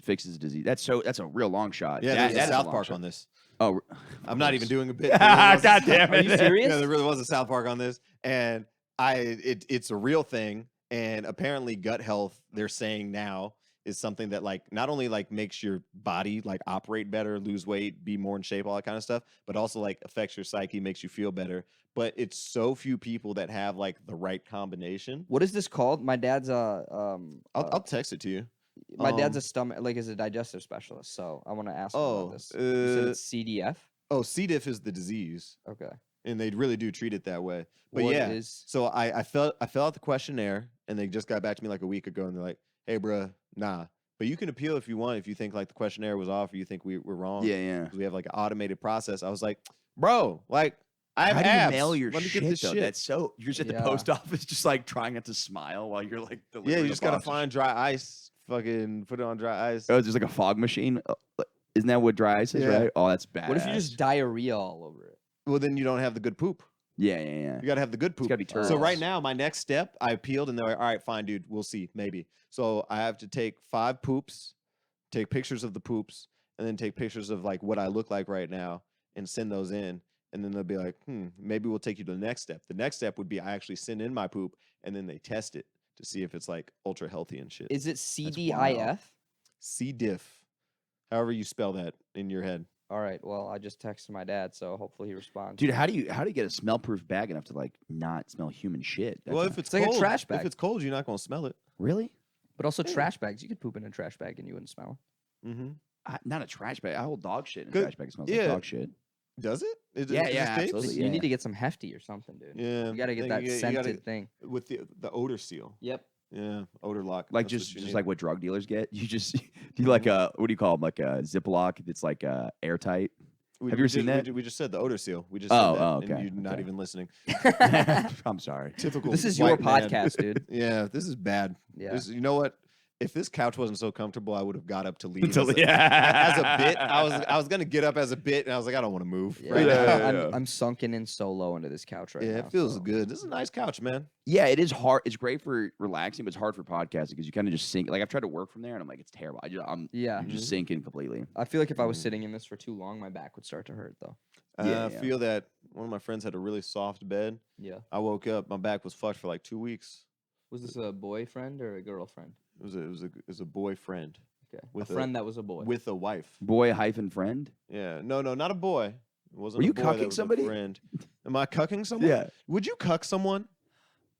fixes a disease. That's a real long shot. Yeah, That- there's a that is South long Park shot. on this. Oh, I'm not even doing a bit. God damn Are you serious? Yeah, there really was a South Park on this, and it's a real thing. And apparently, gut health, they're saying now, is something that like not only like makes your body like operate better, lose weight, be more in shape, all that kind of stuff, but also like affects your psyche, makes you feel better. But it's so few people that have like the right combination. What is this called? My dad's I'll text it to you. my dad's a stomach is a digestive specialist, so I want to ask him Oh, about this. You said uh, it's CDF. Oh, C. diff is the disease, Okay. and they really do treat it that way. But What yeah, is- so I filled out the questionnaire, and they just got back to me like a week ago, and they're like, "Hey, bruh, nah, but you can appeal if you want. If you think like the questionnaire was off, or you think we're wrong. yeah, yeah. 'Cause we have like an automated process." I was like, "Bro, like I have How do you abs. mail your Let me shit, get this though? shit." That's so. You're just at Yeah. the post office, just like trying not to smile while you're like. Yeah, delivering you a just gotta box. find dry ice. Fucking put it on dry ice. Oh, there's like a fog machine. Isn't that what dry ice is, Yeah. right? Oh, that's bad. What if you just diarrhea all over it? Well, then you don't have the good poop. Yeah, yeah, yeah. You gotta have the good poop. gotta be So right turds. now, my next step, I appealed, and they're like, "All right, fine, dude. We'll see, maybe." So I have to take 5 poops, take pictures of the poops, and then take pictures of like what I look like right now, and send those in. And then they'll be like, maybe we'll take you to the next step. The next step would be I actually send in my poop, and then they test it to see if it's like ultra healthy and shit. Is it CDIF? C. diff, however you spell that in your head. All right. Well, I just texted my dad, so hopefully he responds. Dude, how do you get a smell-proof bag enough to like not smell human shit? Well, That's if it's like a cold, trash bag. if it's cold, you're not gonna smell it. really But also trash bags. You could poop in a trash bag and you wouldn't smell it. Mm-hmm. not a trash bag. I hold dog shit in a Good. trash bag. It smells Yeah. like dog shit. Does it? Is Yeah, is yeah, this tapes? absolutely. You yeah. need to get some hefty or something, dude. Yeah, You gotta get then that you scented gotta- thing. with the odor seal. Yep. Yeah, odor lock. Like that's what just you need. like what drug dealers get. You just do like a what do you call them? Like a Ziploc that's like airtight. Have you ever seen that? We just said the odor seal. We just Oh, said that, okay, and you're not okay. even listening. I'm sorry. Typical. This is your white man. podcast, dude. Yeah, this is bad. Yeah. You know what? If this couch wasn't so comfortable, I would have got up to leave. To as, a, leave. as a bit, I was gonna get up as a bit, and I was like, I don't want to move. Yeah, Right now. yeah. I'm sunken in so low into this couch right now. Yeah, it feels so- good. This is a nice couch, man. Yeah, it is hard. It's great for relaxing, but it's hard for podcasting because you kind of just sink. Like I've tried to work from there, and I'm like, it's terrible. I'm Yeah. just sinking completely. I feel like if I was sitting in this for too long, my back would start to hurt though. Yeah, I feel that one of my friends had a really soft bed. Yeah. I woke up, my back was fucked for like 2 weeks. Was this a boyfriend or a girlfriend? It was a boyfriend Okay. With a friend that was a boy. with a wife. Boy hyphen friend. Yeah, no, not a boy. It wasn't. Were you a boy, that cucking was a somebody? friend. Am I cucking someone? Yeah. Would you cuck someone?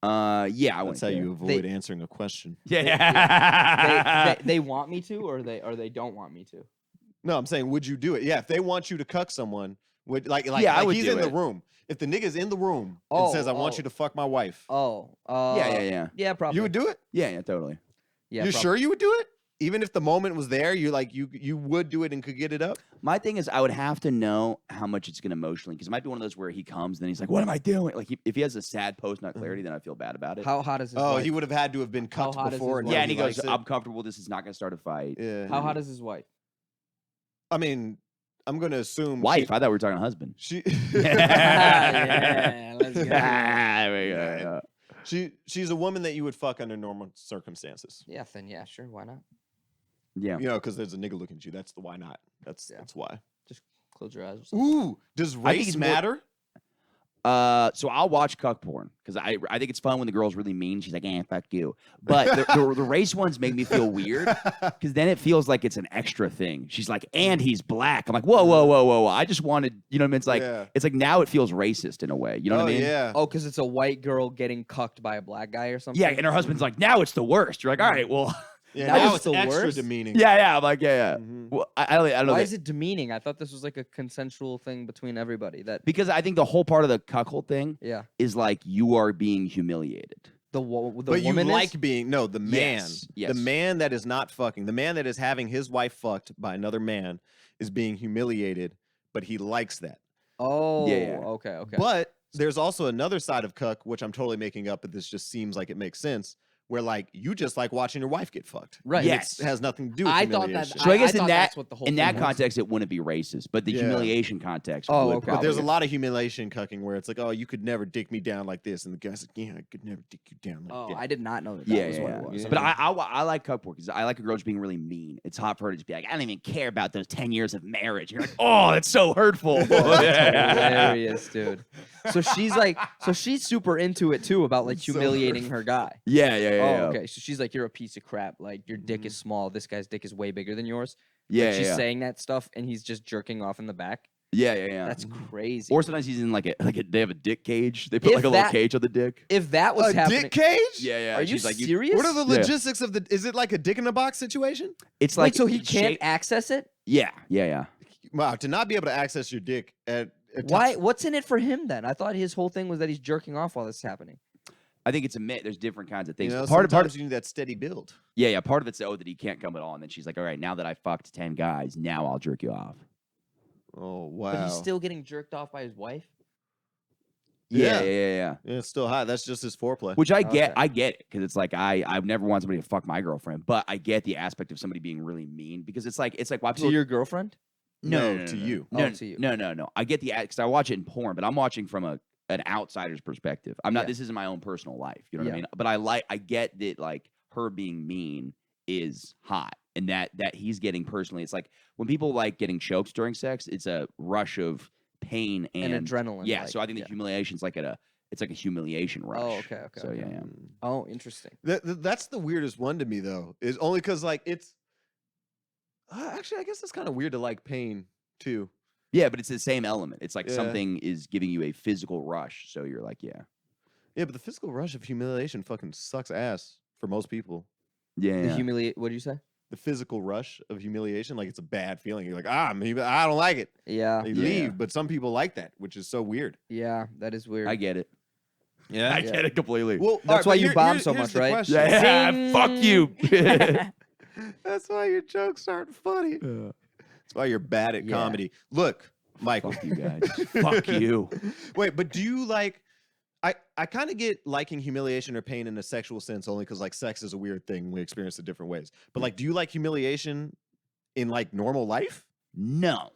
Yeah, I That's went how there. you avoid answering a question. Yeah. they want me to, or they don't want me to. No, I'm saying, would you do it? Yeah, if they want you to cuck someone, would Yeah, I would he's do in the it. room. If the nigga's in the room Oh, and says, "I want oh. you to fuck my wife," Oh. Yeah. Probably. you would do it. Yeah, totally. Yeah. You prob- sure you would do it? Even if the moment was there, you would do it and could get it up. My thing is, I would have to know how much it's going to emotionally, because it might be one of those where he comes, then he's like, "What am I doing?" Like, if he has a sad post nut clarity, then I feel bad about it. How hot is his Oh, wife? he would have had to have been How cucked hot is his before. wife? now Yeah, and he goes, likes it. "I'm comfortable. This is not going to start a fight." Yeah. How hot is his wife? I mean, I'm gonna assume Wife? I thought we were talking husband. She. Yeah, let's go. There we go. She's a woman that you would fuck under normal circumstances. Yeah, then yeah, sure, why not? Yeah. You know, because there's a nigga looking at you. That's the why not. That's Yeah. that's why. Close your eyes. Or something. Ooh, does think race it's more- matter? So I'll watch cuck porn because I think it's fun when the girl's really mean. She's like, fuck you. But the race ones make me feel weird because then it feels like it's an extra thing. She's like, and he's black. I'm like, whoa. I just wanted, you know what I mean? It's like, Yeah. it's like now it feels racist in a way. You know oh what I mean? yeah. Oh, because it's a white girl getting cucked by a black guy or something. Yeah, and her husband's like, now it's the worst. You're like, all right, well, Yeah. that Now was it's the extra worst? demeaning. yeah. I'm like, yeah. Mhm. Well, I don't know. Why that- is it demeaning? I thought this was like a consensual thing between everybody. That because I think the whole part of the cuckold thing yeah, is like you are being humiliated. the But you woman like is? being the man. Yes. The man that is not fucking. The man that is having his wife fucked by another man is being humiliated, but he likes that. Oh, Yeah. okay. But there's also another side of cuck, which I'm totally making up, but this just seems like it makes sense. Where like you just like watching your wife get fucked. Right. Yes. It has nothing to do with I thought that. humiliation. So I guess in thought that- that's what the whole In thing that was. context, it wouldn't be racist, but the Yeah. humiliation context. Oh, would okay. But there's a probably- lot of humiliation cucking where it's like, oh, you could never dick me down like this, and the guy's like, yeah, I could never dick you down like Oh, that. I did not know that. Yeah, was yeah, what yeah. it was. But I like cuck porn because I like a girl just being really mean. It's hot for her to just be like, I don't even care about those 10 years of marriage. You're like, oh, that's so hurtful. hilarious, dude. So she's super into it too about like So humiliating her guy. Yeah. Oh, okay. So she's like, you're a piece of crap. Like your dick is small. This guy's dick is way bigger than yours. Yeah, Like, she's yeah. saying that stuff, and he's just jerking off in the back. Yeah. That's crazy. Or sometimes he's in like they have a dick cage. They put If like a little that- cage on the dick. if that was A happening, dick cage? Yeah. are you She's like, serious? What are the Yeah. logistics of the? Is it like a dick in a box situation? It's Wait, like so he it's can't shaped- access it? Yeah. Wow, to not be able to access your dick at a Why? What's in it for him then? I thought his whole thing was that he's jerking off while this is happening. I think it's a myth. There's different kinds of things. You know, part sometimes of you need that steady build. yeah. Part of it's that he can't come at all, and then she's like, all right, now that I fucked 10 guys, now I'll jerk you off. Oh wow. But he's still getting jerked off by his wife. Yeah. Yeah, it's still hot. That's just his foreplay. Which I get, Okay. I get it because it's like I've never wanted somebody to fuck my girlfriend, but I get the aspect of somebody being really mean because it's like why To people your girlfriend? No, to you. no, to you. no. I get the because I watch it in porn, but I'm watching from an outsider's perspective. I'm not. Yeah. This isn't my own personal life. You know what I Yeah. mean? But I get that like her being mean is hot, and that he's getting personally. It's like when people like getting choked during sex, it's a rush of pain And and, adrenaline. Yeah, like, so I think the humiliation's like it's like a humiliation rush. Oh, okay. So yeah. Oh, interesting. That's the weirdest one to me though. Is only because like it's. Actually, I guess it's kind of weird to like pain too. Yeah, but it's the same element. It's like Yeah. something is giving you a physical rush. So you're like, yeah. Yeah, but the physical rush of humiliation fucking sucks ass for most people. Yeah. The humiliate. What did you say? The physical rush of humiliation, like it's a bad feeling. You're like, I don't like it. Yeah. They Yeah. leave, but some people like that, which is so weird. Yeah. That is weird. I get it. Yeah, I get it completely. Well, That's why you bomb so here's much, the right? question. yeah, fuck you. That's why your jokes aren't funny. That's why you're bad at Yeah. comedy. Look, Michael. Fuck you guys. Fuck you. Wait, but do you like? I kind of get liking humiliation or pain in a sexual sense only because like sex is a weird thing. We experience it different ways. But like, do you like humiliation in like normal life? No,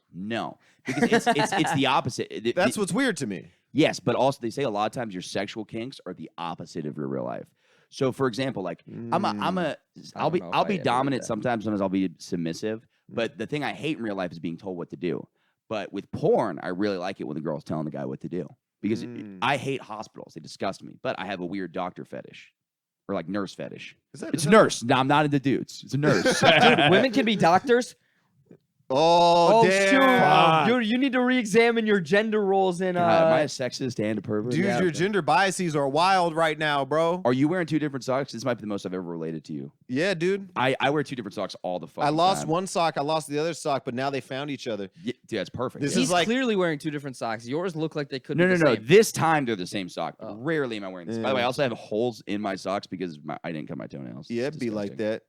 because it's the opposite. That's what's weird to me. Yes, but also they say a lot of times your sexual kinks are the opposite of your real life. So, for example, like I'll be know if I agree with dominant that. sometimes I'll be submissive. But the thing I hate in real life is being told what to do. But with porn, I really like it when the girl's telling the guy what to do because I hate hospitals; they disgust me. But I have a weird doctor fetish or like nurse fetish. It's nurse. No, I'm not into dudes. It's a nurse. Dude, women can be doctors. Oh, Shoot. Dude, you need to re-examine your gender roles in. Am I a sexist and a pervert? Dude, your gender biases are wild right now, bro. Are you wearing 2 different socks? This might be the most I've ever related to you. Yeah, dude. I wear 2 different socks all the fucking I lost time. one sock. I lost the other sock, but now they found each other. Yeah, dude, that's perfect. This He's is like clearly wearing 2 different socks. Yours look like they could. No. be the same. This time they're the same sock. Oh. Rarely am I wearing this. By the way, I also have holes in my socks because I didn't cut my toenails. yeah, It's it'd be like disgusting. that.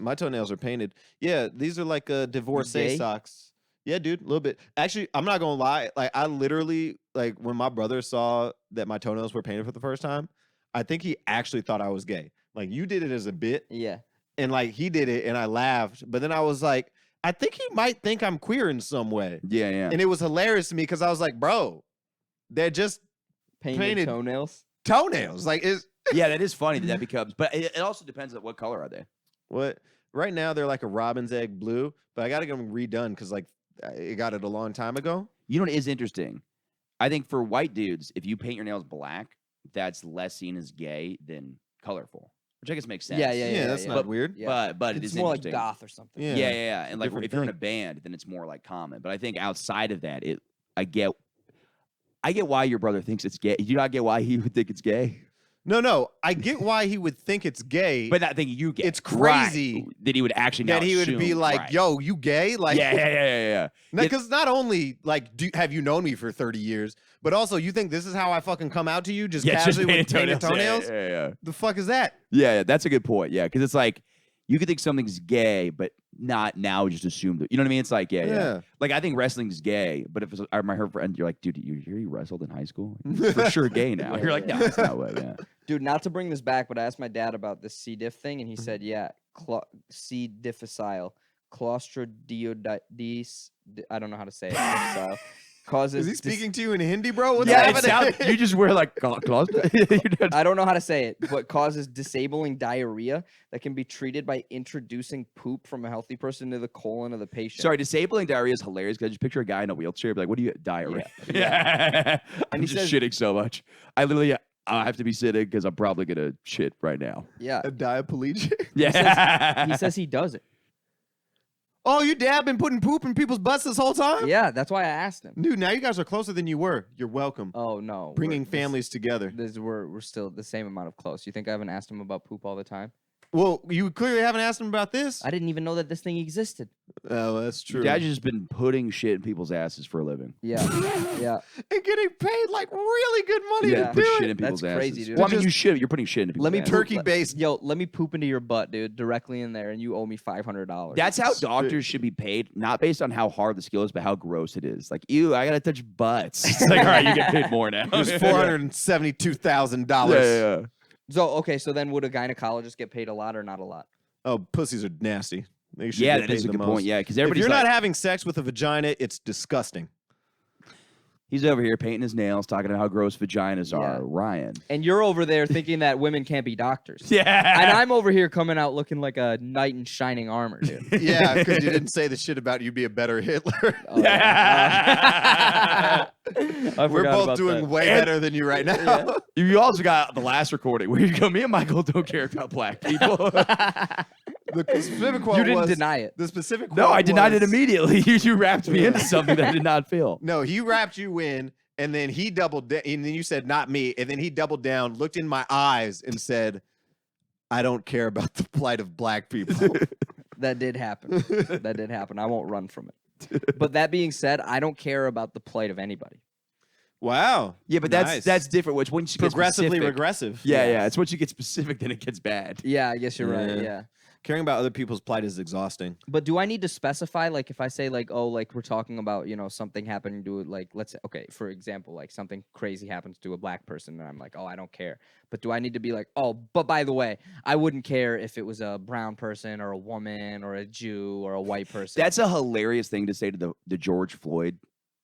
My toenails are painted. Yeah, these are like divorcee gay? socks. Yeah, dude, a little bit. Actually, I'm not gonna lie. Like, I literally like when my brother saw that my toenails were painted for the first time. I think he actually thought I was gay. Like, you did it as a bit, Yeah. and like he did it, and I laughed. But then I was like, I think he might think I'm queer in some way, Yeah, yeah. and it was hilarious to me because I was like, bro, they're just Painted toenails. toenails. Like, is Yeah, that is funny that becomes. But it also depends on what color are they. what? Right now they're like a robin's egg blue, but I got to get them redone because like I got it a long time ago. You know what is interesting? I think for white dudes, if you paint your nails black, that's less seen as gay than colorful, which I guess makes sense. Yeah, That's yeah. not weird. Yeah. But it It's is more like interesting. goth or something. Yeah. Yeah. And like Different if you're in a thing. band, then it's more like common. But I think outside of that, I get why your brother thinks it's gay. Do you not get why he would think it's gay? No, I get why he would think it's gay, But that thing you get. It's crazy right, that he would actually now that he would be assume, like, right. "Yo, you gay?" Like, yeah. Because not only like have you known me for 30 years, but also you think this is how I fucking come out to you, just casually with painted toenails? Yeah. The fuck is that? Yeah, that's a good point. Yeah, because it's like you could think something's gay, but not now just assume that. You know what I mean? It's like, yeah. Like, I think wrestling's gay, but if it's, my friend, you're like, dude, you wrestled in high school? You're for sure gay now. You're like, no, it's not way, yeah. Dude, not to bring this back, but I asked my dad about this C. diff thing, and he said, yeah, C. difficile, Clostridiodis. I don't know how to say it. Difficile, causes. Is he speaking to you in Hindi, bro? What's Yeah, it happening? sounds, you just wear like clothes. I don't know how to say it, but causes disabling diarrhea that can be treated by introducing poop from a healthy person to the colon of the patient. Sorry, disabling diarrhea is hilarious because I just picture a guy in a wheelchair, be like, what do you diarrhea? Yeah. I'm he just says- shitting so much. I have to be sitting because I'm probably gonna shit right now. Yeah. A diaplegic? Yeah. He says he does it. Oh, your dad been putting poop in people's butts this whole time? Yeah, that's why I asked him. Dude, now you guys are closer than you were. You're welcome. Oh no, Bringing families together. We're still the same amount of close. You think I haven't asked him about poop all the time? Well, you clearly haven't asked him about this. I didn't even know that this thing existed. Oh, that's true. Dad's just been putting shit in people's asses for a living. Yeah, yeah. And getting paid like really good money Yeah. to Put do shit it. in people's That's asses. crazy, dude. Well, I mean, Just- you're putting shit in people's Let me asses. Turkey-based. Yo, let me poop into your butt, dude, directly in there, and you owe me $500. That's how doctors should be paid, not based on how hard the skill is, but how gross it is. Like, ew, I gotta touch butts. It's like, all right, you get paid more now. There's $472,000. Yeah. so okay. So then, would a gynecologist get paid a lot or not a lot? Oh, pussies are nasty. They should Yeah, get that is paid a the good point. most. Yeah, because If everybody's you're like, not having sex with a vagina, it's disgusting. he's over here painting his nails, talking about how gross vaginas Yeah. are. Ryan. And you're over there thinking that women can't be doctors. And Yeah. I'm over here coming out looking like a knight in shining armor, dude. Yeah, because you didn't say the shit about you be a better Hitler. Oh, yeah. I We're forgot both about doing that. way better than you right now. You also got the last recording where you go, me and Michael don't care about black people. The specific quote You didn't was, deny it. The specific quote No, I denied it was- immediately. You wrapped me into something that I did not feel. No, he wrapped you in, and then he doubled down, and then you said, not me. And then he doubled down, looked in my eyes, and said, I don't care about the plight of black people. That did happen. That did happen. I won't run from it. But that being said, I don't care about the plight of anybody. Wow. Yeah, but Nice. that's different. Which once you get Progressively specific, regressive. Yeah. It's once you get specific, then it gets bad. Yeah, I guess you're right. Yeah. Yeah. Caring about other people's plight is exhausting. But do I need to specify, like, if I say, like, oh, like, we're talking about, something happening to, like, let's say, okay, for example, like, something crazy happens to a black person, and I'm like, oh, I don't care. But do I need to be like, oh, but by the way, I wouldn't care if it was a brown person or a woman or a Jew or a white person? That's a hilarious thing to say to the George Floyd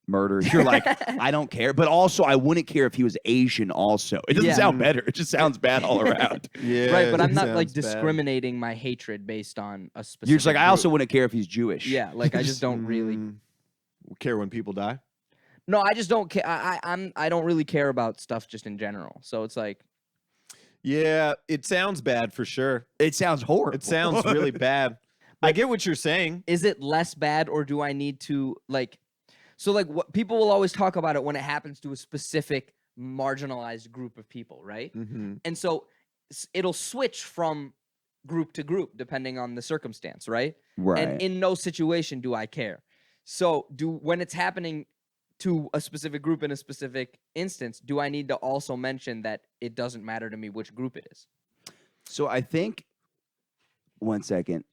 murder. You're like, I don't care, but also I wouldn't care if he was Asian also. It doesn't sound better. It just sounds bad all around. Yeah, right, but I'm not like sounds bad. discriminating my hatred based on a specific You're just like, I also group. wouldn't care if he's Jewish. Yeah, like I just don't really. Care when people die. No, I just don't care. I don't really care about stuff just in general. So it's like, Yeah, it sounds bad for sure. It sounds horrible. It sounds really bad. I get what you're saying. is it less bad, or do I need to like? So like, what people will always talk about it when it happens to a specific marginalized group of people, right? Mm-hmm. And so it'll switch from group to group depending on the circumstance, right? Right. And in no situation do I care. So when it's happening to a specific group in a specific instance, do I need to also mention that it doesn't matter to me which group it is? So I think, 1 second.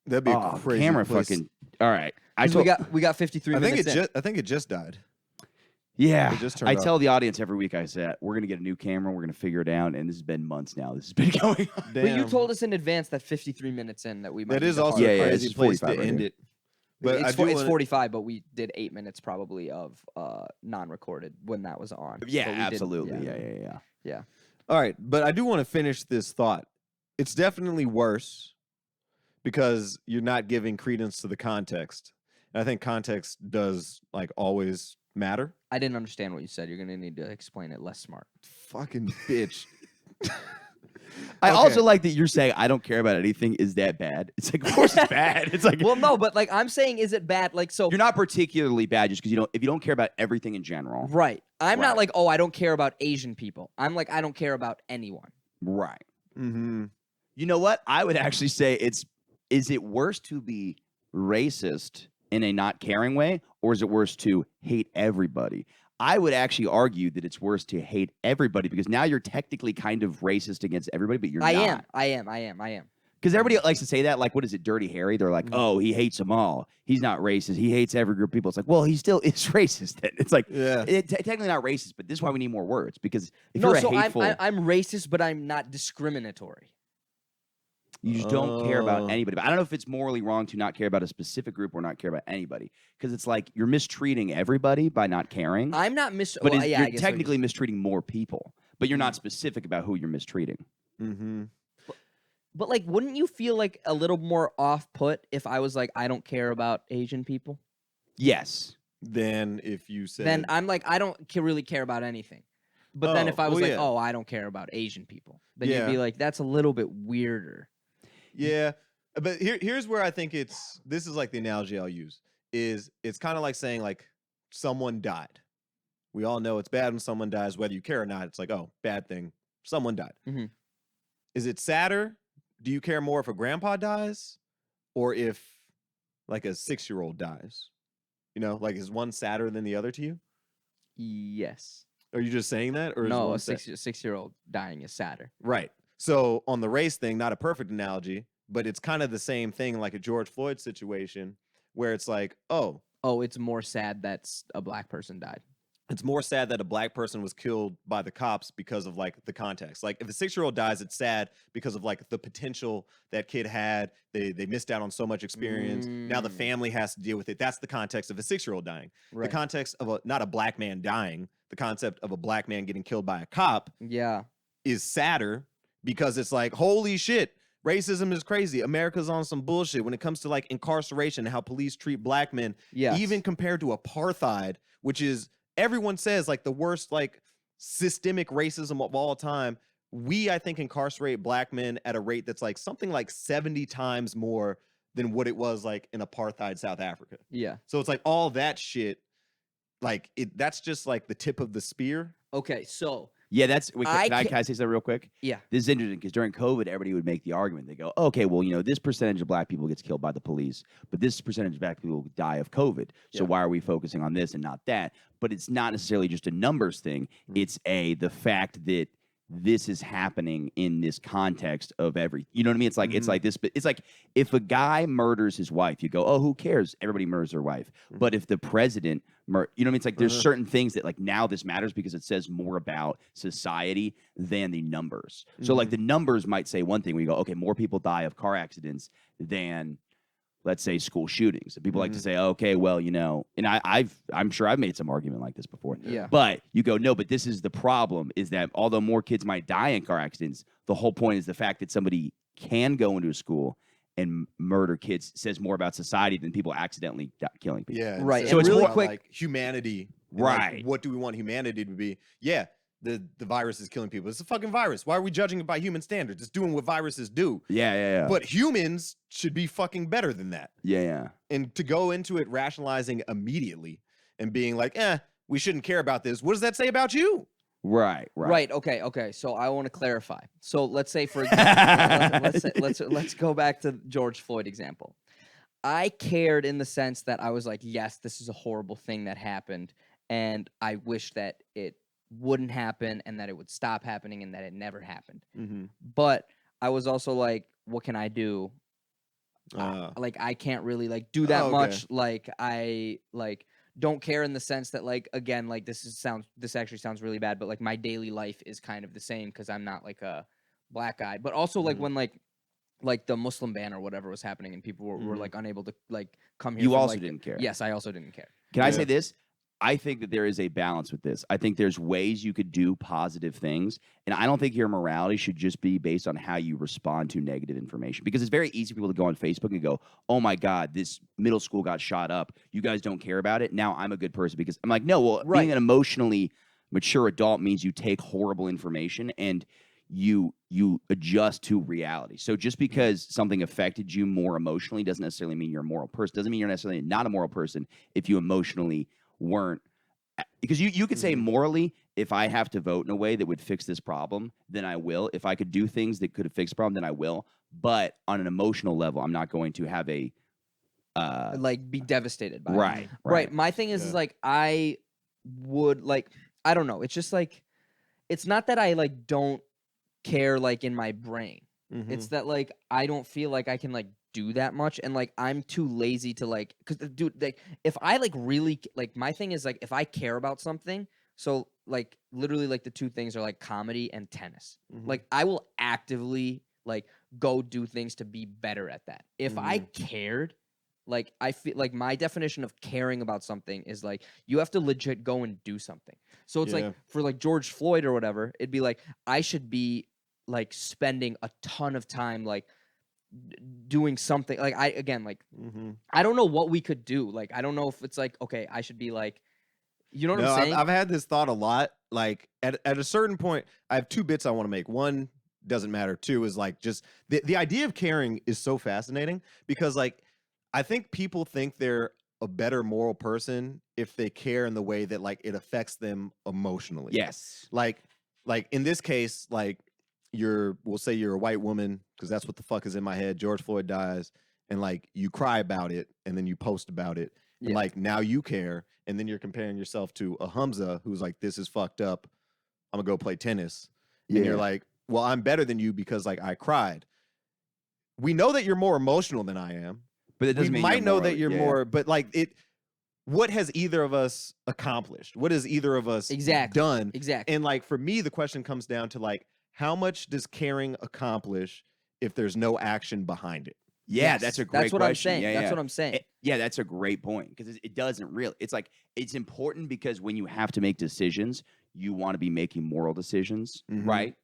That'd be a crazy camera place. fucking. All right. We got 53 I think minutes in. I think it just died. Yeah, It just turned I off. tell the audience every week, I said, we're going to get a new camera. We're going to figure it out. And this has been months now. This has been going on. But you Damn. told us in advance that 53 minutes in that we might That need is to also pause. Yeah, a yeah, crazy it's place to 45 right end here. it. But it's, I do it's wanna- 45, but we did 8 minutes probably of non-recorded when that was on. Yeah, So we didn't- absolutely. Yeah. All right, but I do want to finish this thought. It's definitely worse because you're not giving credence to the context. And I think context does like always matter. I didn't understand what you said. You're gonna need to explain it less smart. Fucking bitch. I Okay. also like that you're saying I don't care about anything. Is that bad? It's like, of course it's bad. It's like, Well, no, but like I'm saying, is it bad? Like so, you're not particularly bad just because if you don't care about everything in general. right? I'm Right. not like, oh, I don't care about Asian people. I'm like, I don't care about anyone. Right. Mm-hmm. You know what? I would actually say is it worse to be racist in a not caring way, or is it worse to hate everybody? I would actually argue that it's worse to hate everybody because now you're technically kind of racist against everybody, but you're not. I am. Because everybody likes to say that, like, what is it, Dirty Harry? They're like, oh, he hates them all. He's not racist. He hates every group of people. It's like, well, he still is racist. Then. It's like, Yeah. technically not racist, but this is why we need more words. Because if No, you're a so hateful, I'm racist, but I'm not discriminatory. you just don't care about Oh. anybody. But I don't know if it's morally wrong to not care about a specific group or not care about anybody. Because it's like you're mistreating everybody by not caring. I'm not but well, yeah, I you're guess technically mistreating more people. But you're not specific about who you're mistreating. Mm-hmm. But like, wouldn't you feel like a little more off put if I was like, I don't care about Asian people? Yes. Then if you said Then I'm like, I don't really care about anything. But then Oh, if I was well, like, yeah. oh, I don't care about Asian people, then Yeah. you'd be like, that's a little bit weirder. Yeah, but here's where I think this is like the analogy I'll use is it's kind of like saying like someone died. We all know it's bad when someone dies, whether you care or not. It's like, oh, bad thing, someone died. Mhm. Is it sadder? Do you care more if a grandpa dies or if like a 6-year-old dies? You know, like is one sadder than the other to you? Yes. Are you just saying that, or is No, one a sad? 6-year-old dying is sadder. Right. So on the race thing, not a perfect analogy, but it's kind of the same thing like a George Floyd situation where it's like, oh, Oh, it's more sad that a black person died. it's more sad that a black person was killed by the cops because of like the context. Like if a 6-year-old dies, it's sad because of like the potential that kid had. They missed out on so much experience. Now the Mm. family has to deal with it. That's the context of a 6-year-old dying. Right. The context of not a black man dying, the concept of a black man getting killed by a cop Yeah. is sadder because it's like, holy shit, racism is crazy. America's on some bullshit when it comes to like incarceration and how police treat black men, Yeah. even compared to apartheid, which is everyone says like the worst like systemic racism of all time. We, I think, incarcerate black men at a rate that's like something like 70 times more than what it was like in apartheid South Africa. Yeah. So it's like all that shit, like that's just like the tip of the spear. Okay. So Yeah, that's. Wait, I can I say something real quick? yeah. This is interesting because during COVID, everybody would make the argument. They go, okay, well, this percentage of black people gets killed by the police, but this percentage of black people die of COVID. So Yeah. why are we focusing on this and not that? But it's not necessarily just a numbers thing. It's the fact that this is happening in this context of you know what I mean? It's like it's like this, but it's like if a guy murders his wife, you go, oh, who cares? Everybody murders their wife. But if the president, you know what I mean? It's like there's certain things that like now this matters because it says more about society than the numbers. So like the numbers might say one thing where you go, okay, more people die of car accidents than let's say school shootings. And people like to say, okay, well, you know, and I'm sure I've made some argument like this before. Yeah. But you go, no, but this is the problem is that although more kids might die in car accidents, the whole point is the fact that somebody can go into a school and murder kids says more about society than people accidentally killing people. Yeah. Right. So And it's really more quick- like humanity. and, Right. Like, what do we want humanity to be? Yeah. The virus is killing people. It's a fucking virus. Why are we judging it by human standards? It's doing what viruses do. Yeah. But humans should be fucking better than that. Yeah. And to go into it rationalizing immediately and being like, we shouldn't care about this. What does that say about you? Right. Right. Okay. So I want to clarify. So let's say, for example, let's go back to George Floyd example. I cared in the sense that I was like, yes, this is a horrible thing that happened, and I wish that it wouldn't happen and that it would stop happening and that it never happened. But I was also like, what can I do? Like I can't really like do that much. Like I like don't care in the sense that like again like this actually sounds really bad, but like my daily life is kind of the same because I'm not like a black guy. But also like when like the Muslim ban or whatever was happening and people were like unable to like come here. You from, also like, didn't care. Yes, I also didn't care. Can I say this? I think that there is a balance with this. I think there's ways you could do positive things, and I don't think your morality should just be based on how you respond to negative information, because it's very easy for people to go on Facebook and go, oh my God, this middle school got shot up. You guys don't care about it. Now I'm a good person because I'm like, no, well, being an emotionally mature adult means you take horrible information and you adjust to reality. So just because something affected you more emotionally doesn't necessarily mean you're a moral person. Doesn't mean you're necessarily not a moral person if you emotionally weren't, because you could say morally, if I have to vote in a way that would fix this problem, then I will. If I could do things that could have fixed the problem, then I will. But on an emotional level, I'm not going to have a like be devastated by it. Right. My thing is like I would like I don't know. It's just like it's not that I like don't care like in my brain. It's that like I don't feel like I can like do that much, and like I'm too lazy to like, because dude, like if I like really like my thing is like if I care about something, so like literally like the two things are like comedy and tennis. Like I will actively like go do things to be better at that. If I cared, like I feel like my definition of caring about something is like you have to legit go and do something. So it's like for like George Floyd or whatever, it'd be like I should be like spending a ton of time like doing something. Like I again like I don't know what we could do. Like I don't know if it's like okay, I should be like, you know what I'm saying? I've had this thought a lot. Like at a certain point, I have two bits I want to make. One doesn't matter. Two is like just the idea of caring is so fascinating because like I think people think they're a better moral person if they care in the way that like it affects them emotionally. Yes. Like in this case, like we'll say you're a white woman, because that's what the fuck is in my head. George Floyd dies, and like you cry about it, and then you post about it, and like now you care, and then you're comparing yourself to a Humzah who's like, this is fucked up. I'm gonna go play tennis, and you're like, well, I'm better than you because like I cried. We know that you're more emotional than I am, but it doesn't mean might you're know more, that you're more. But like it, what has either of us accomplished? What has either of us done? Exactly. And like for me, the question comes down to like, how much does caring accomplish if there's no action behind it? Yeah, Yes, that's a great that's what question. I'm saying. Yeah, That's what I'm saying. That's a great point because it doesn't really. It's like it's important because when you have to make decisions, you want to be making moral decisions, right?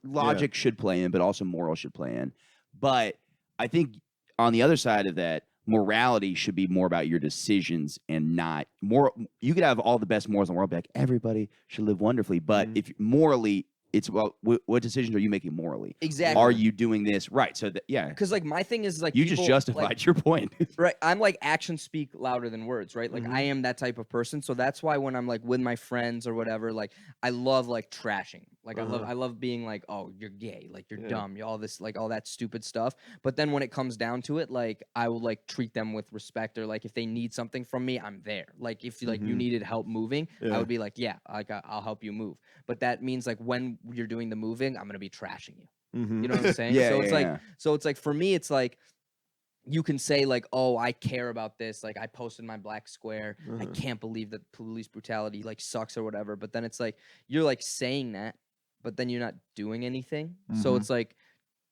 Logic should play in, but also moral should play in. But I think on the other side of that, morality should be more about your decisions and not moral. You could have all the best morals in the world, like everybody should live wonderfully, but if morally. It's well, what decisions are you making morally? Exactly. Are you doing this right? So because like my thing is like you people, just justified like, your point, right? I'm like actions speak louder than words, right? Like I am that type of person, so that's why when I'm like with my friends or whatever, like I love like trashing. Like I love being like, oh, you're gay, like you're dumb, you all this like all that stupid stuff. But then when it comes down to it, like I will like treat them with respect, or like if they need something from me, I'm there. Like if like you needed help moving, I would be like, yeah, like I'll help you move. But that means like when you're doing the moving, I'm gonna be trashing you. You know what I'm saying? So it's like for me, it's like you can say like, oh, I care about this. Like I posted my black square. I can't believe that police brutality like sucks or whatever. But then it's like you're like saying that, but then you're not doing anything. So it's like,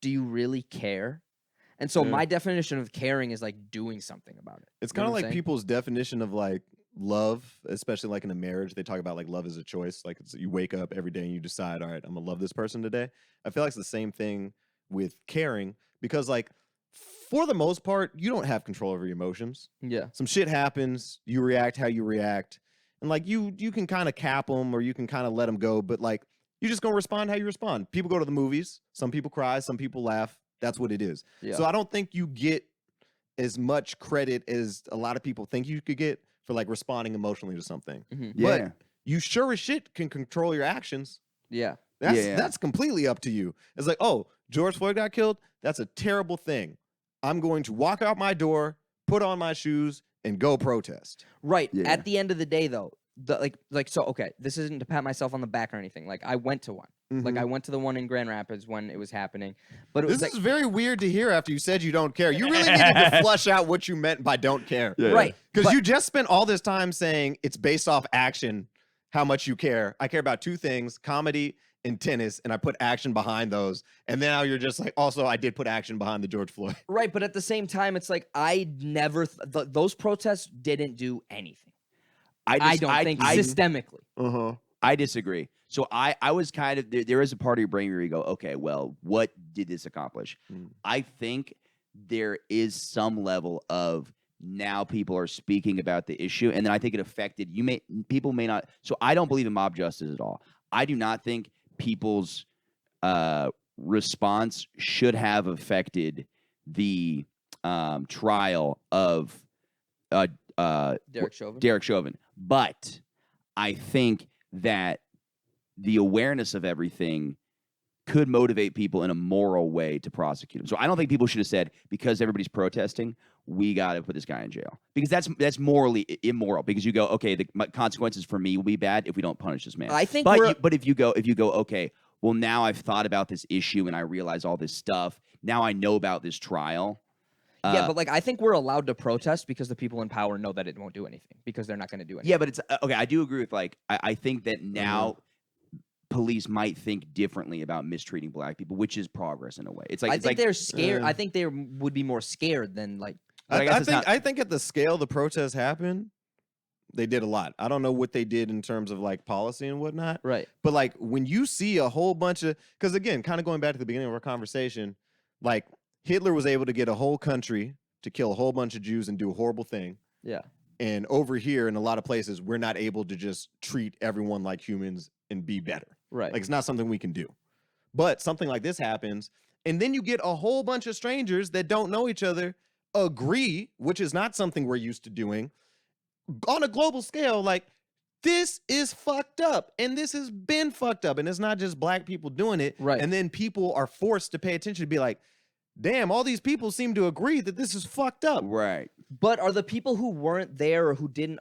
do you really care? And so my definition of caring is like doing something about it. It's kind of like people's definition of like love, especially like in a marriage. They talk about like love is a choice. Like it's, you wake up every day and you decide, all right, I'm gonna love this person today. I feel like it's the same thing with caring, because like for the most part, you don't have control over your emotions. Yeah. Some shit happens, you react how you react, and like you can kind of cap them or you can kind of let them go, but like you're just gonna respond how you respond. People go to the movies. Some people cry. Some people laugh. That's what it is. Yeah. So I don't think you get as much credit as a lot of people think you could get for like responding emotionally to something. But you sure as shit can control your actions. Yeah. That's completely up to you. It's like, oh, George Floyd got killed. That's a terrible thing. I'm going to walk out my door, put on my shoes, and go protest. Right. Yeah. At the end of the day, though, so okay, this isn't to pat myself on the back or anything. Like I went to one. Like I went to the one in Grand Rapids when it was happening. But it was this is very weird to hear after you said you don't care. You really needed to flush out what you meant by don't care. Right. Because you just spent all this time saying it's based off action, how much you care. I care about two things, comedy and tennis, and I put action behind those. And now you're just like, also, I did put action behind the George Floyd. Right, but at the same time, it's like I never those protests didn't do anything. I don't think systemically. I disagree. So I was kind of there is a part of your brain where you go, okay, well, what did this accomplish? I think there is some level of now people are speaking about the issue, and then I think it affected people may not. So I don't believe in mob justice at all. I do not think people's response should have affected the trial of Derek Chauvin. But I think that the awareness of everything could motivate people in a moral way to prosecute him. So I don't think people should have said, because everybody's protesting, we got to put this guy in jail. Because that's morally immoral. Because you go, okay, the consequences for me will be bad if we don't punish this man. I think but if you go, okay, well, now I've thought about this issue and I realize all this stuff. Now I know about this trial. Yeah, but like I think we're allowed to protest because the people in power know that it won't do anything because they're not going to do anything. Yeah, but it's okay. I do agree with like I think that now police might think differently about mistreating black people, which is progress in a way. It's like I think they're scared. I think they would be more scared than like. I think at the scale the protests happened, they did a lot. I don't know what they did in terms of like policy and whatnot. Right. But like when you see a whole bunch of, because again, kind of going back to the beginning of our conversation, like Hitler was able to get a whole country to kill a whole bunch of Jews and do a horrible thing. Yeah. And over here in a lot of places, we're not able to just treat everyone like humans and be better. Right. Like it's not something we can do. But something like this happens, and then you get a whole bunch of strangers that don't know each other agree, which is not something we're used to doing, on a global scale, like, this is fucked up, and this has been fucked up, and it's not just black people doing it. Right. And then people are forced to pay attention to be like, damn, all these people seem to agree that this is fucked up. Right. But are the people who weren't there or who didn't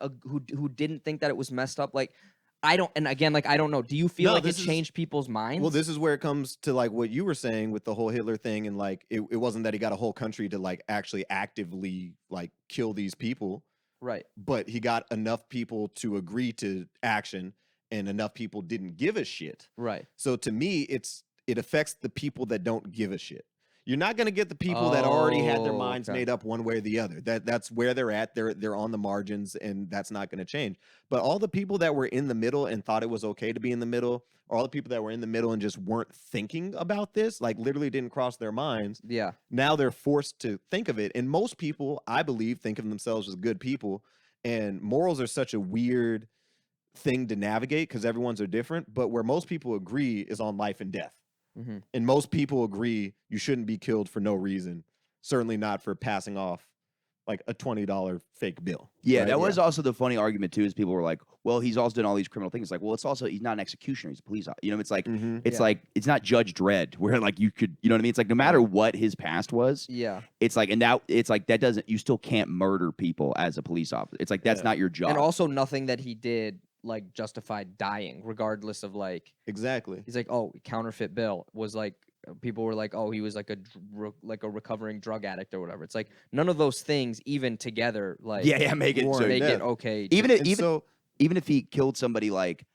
think that it was messed up, like, I don't, and again, like, I don't know. Do you feel like it changed people's minds? Well, this is where it comes to like what you were saying with the whole Hitler thing, and like it wasn't that he got a whole country to like actually actively like kill these people. Right. But he got enough people to agree to action, and enough people didn't give a shit. Right. So to me, it affects the people that don't give a shit. You're not going to get the people that already had their minds made up one way or the other. That's where they're at. They're on the margins, and that's not going to change. But all the people that were in the middle and thought it was okay to be in the middle, or all the people that were in the middle and just weren't thinking about this, like literally didn't cross their minds. Yeah. Now they're forced to think of it. And most people, I believe, think of themselves as good people. And morals are such a weird thing to navigate because everyone's are different. But where most people agree is on life and death. Mm-hmm. And most people agree you shouldn't be killed for no reason. Certainly not for passing off like a $20 fake bill. Yeah, right? that was also the funny argument too. Is people were like, "Well, he's also done all these criminal things." Like, well, it's also he's not an executioner; he's a police officer. You know, it's like Yeah. like it's not Judge Dredd where like you could, you know what I mean? It's like no matter what his past was, Yeah. it's like and that it's like that doesn't you still can't murder people as a police officer. It's like that's not your job. And also nothing that he did like justified dying, regardless of like Exactly. he's like, oh, counterfeit bill was like people were like, oh, he was like a recovering drug addict or whatever. It's like none of those things even together like make it Warren, make yeah. it okay. to- even if, And even so even if he killed somebody like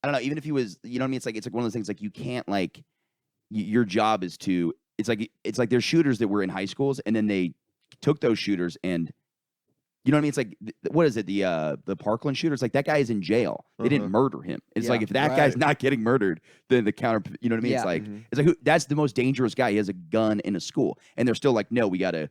I don't know, even if he was, you know what I mean? It's like one of those things like you can't like your job is to it's like there's shooters that were in high schools and then they took those shooters and you know what I mean? It's like what is it? The Parkland shooter? It's like that guy is in jail. They didn't murder him. It's Yeah. like if that guy's not getting murdered, then the counter you know what I mean? Yeah. It's like that's the most dangerous guy. He has a gun in a school. And they're still like, no, we gotta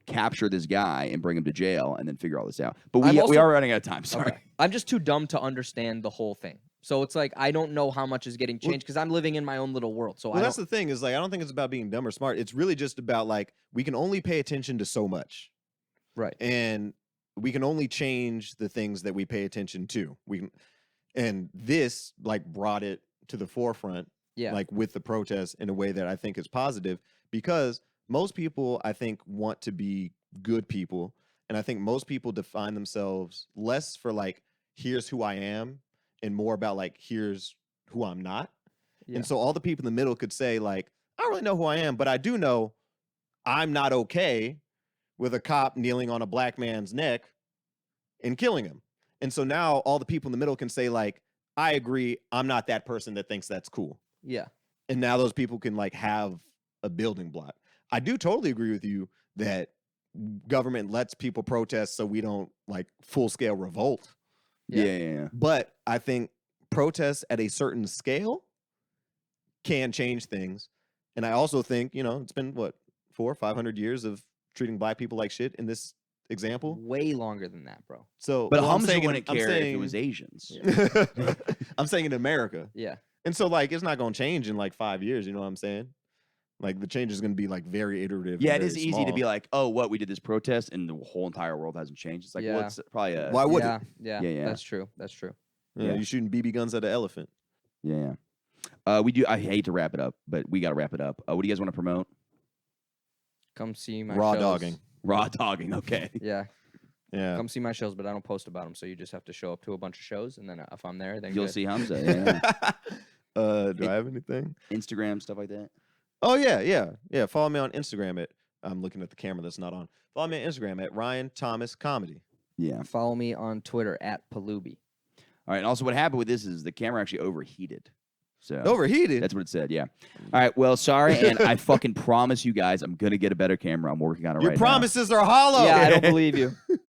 capture this guy and bring him to jail and then figure all this out. But I'm we also- are running out of time. Sorry. Okay. I'm just too dumb to understand the whole thing. So it's like I don't know how much is getting changed because I'm living in my own little world. So well, that's the thing is like I don't think it's about being dumb or smart. It's really just about like we can only pay attention to so much. right. And we can only change the things that we pay attention to. And this like brought it to the forefront, Yeah. like with the protests in a way that I think is positive because most people I think want to be good people, and I think most people define themselves less for like here's who I am, and more about like here's who I'm not. Yeah. And so all the people in the middle could say like I don't really know who I am, but I do know I'm not okay with a cop kneeling on a black man's neck and killing him. And so now all the people in the middle can say like, I agree, I'm not that person that thinks that's cool. Yeah. And now those people can like have a building block. I do totally agree with you that government lets people protest so we don't like full scale revolt. Yeah. But I think protests at a certain scale can change things. And I also think, you know, it's been what, 400 or 500 years of treating black people like shit in this example. Way longer than that, bro. So, But well, I'm Humzah saying wouldn't I'm care if it saying- was Asians. I'm saying in America. Yeah. And so like it's not going to change in like 5 years, you know what I'm saying? Like the change is going to be like very iterative. Yeah, and it is very easy to small. be like, oh, what we did this protest and the whole entire world hasn't changed. It's like, well, Yeah. it's probably a Why would yeah, it? yeah. Yeah. That's true. That's true. Yeah, Yeah. you shooting BB guns at an elephant. yeah. We do. I hate to wrap it up, but we got to wrap it up. What do you guys want to promote? Come see my Raw shows. dogging. Raw dogging. Okay. Yeah. Yeah. Come see my shows, but I don't post about them. So you just have to show up to a bunch of shows, and then if I'm there, then You'll good. see Humzah. Yeah. Do I have anything? Instagram stuff like that. Oh yeah. Follow me on Instagram at I'm looking at the camera that's not on. Follow me on Instagram at Ryan Thomas Comedy. Yeah. Follow me on Twitter at Palubi. All right. And also, what happened with this is the camera actually overheated. So Overheated. that's what it said. Yeah. All right. Well, sorry, and I fucking promise you guys, I'm gonna get a better camera. I'm working on it Your right now. promises are hollow. Yeah, I don't believe you.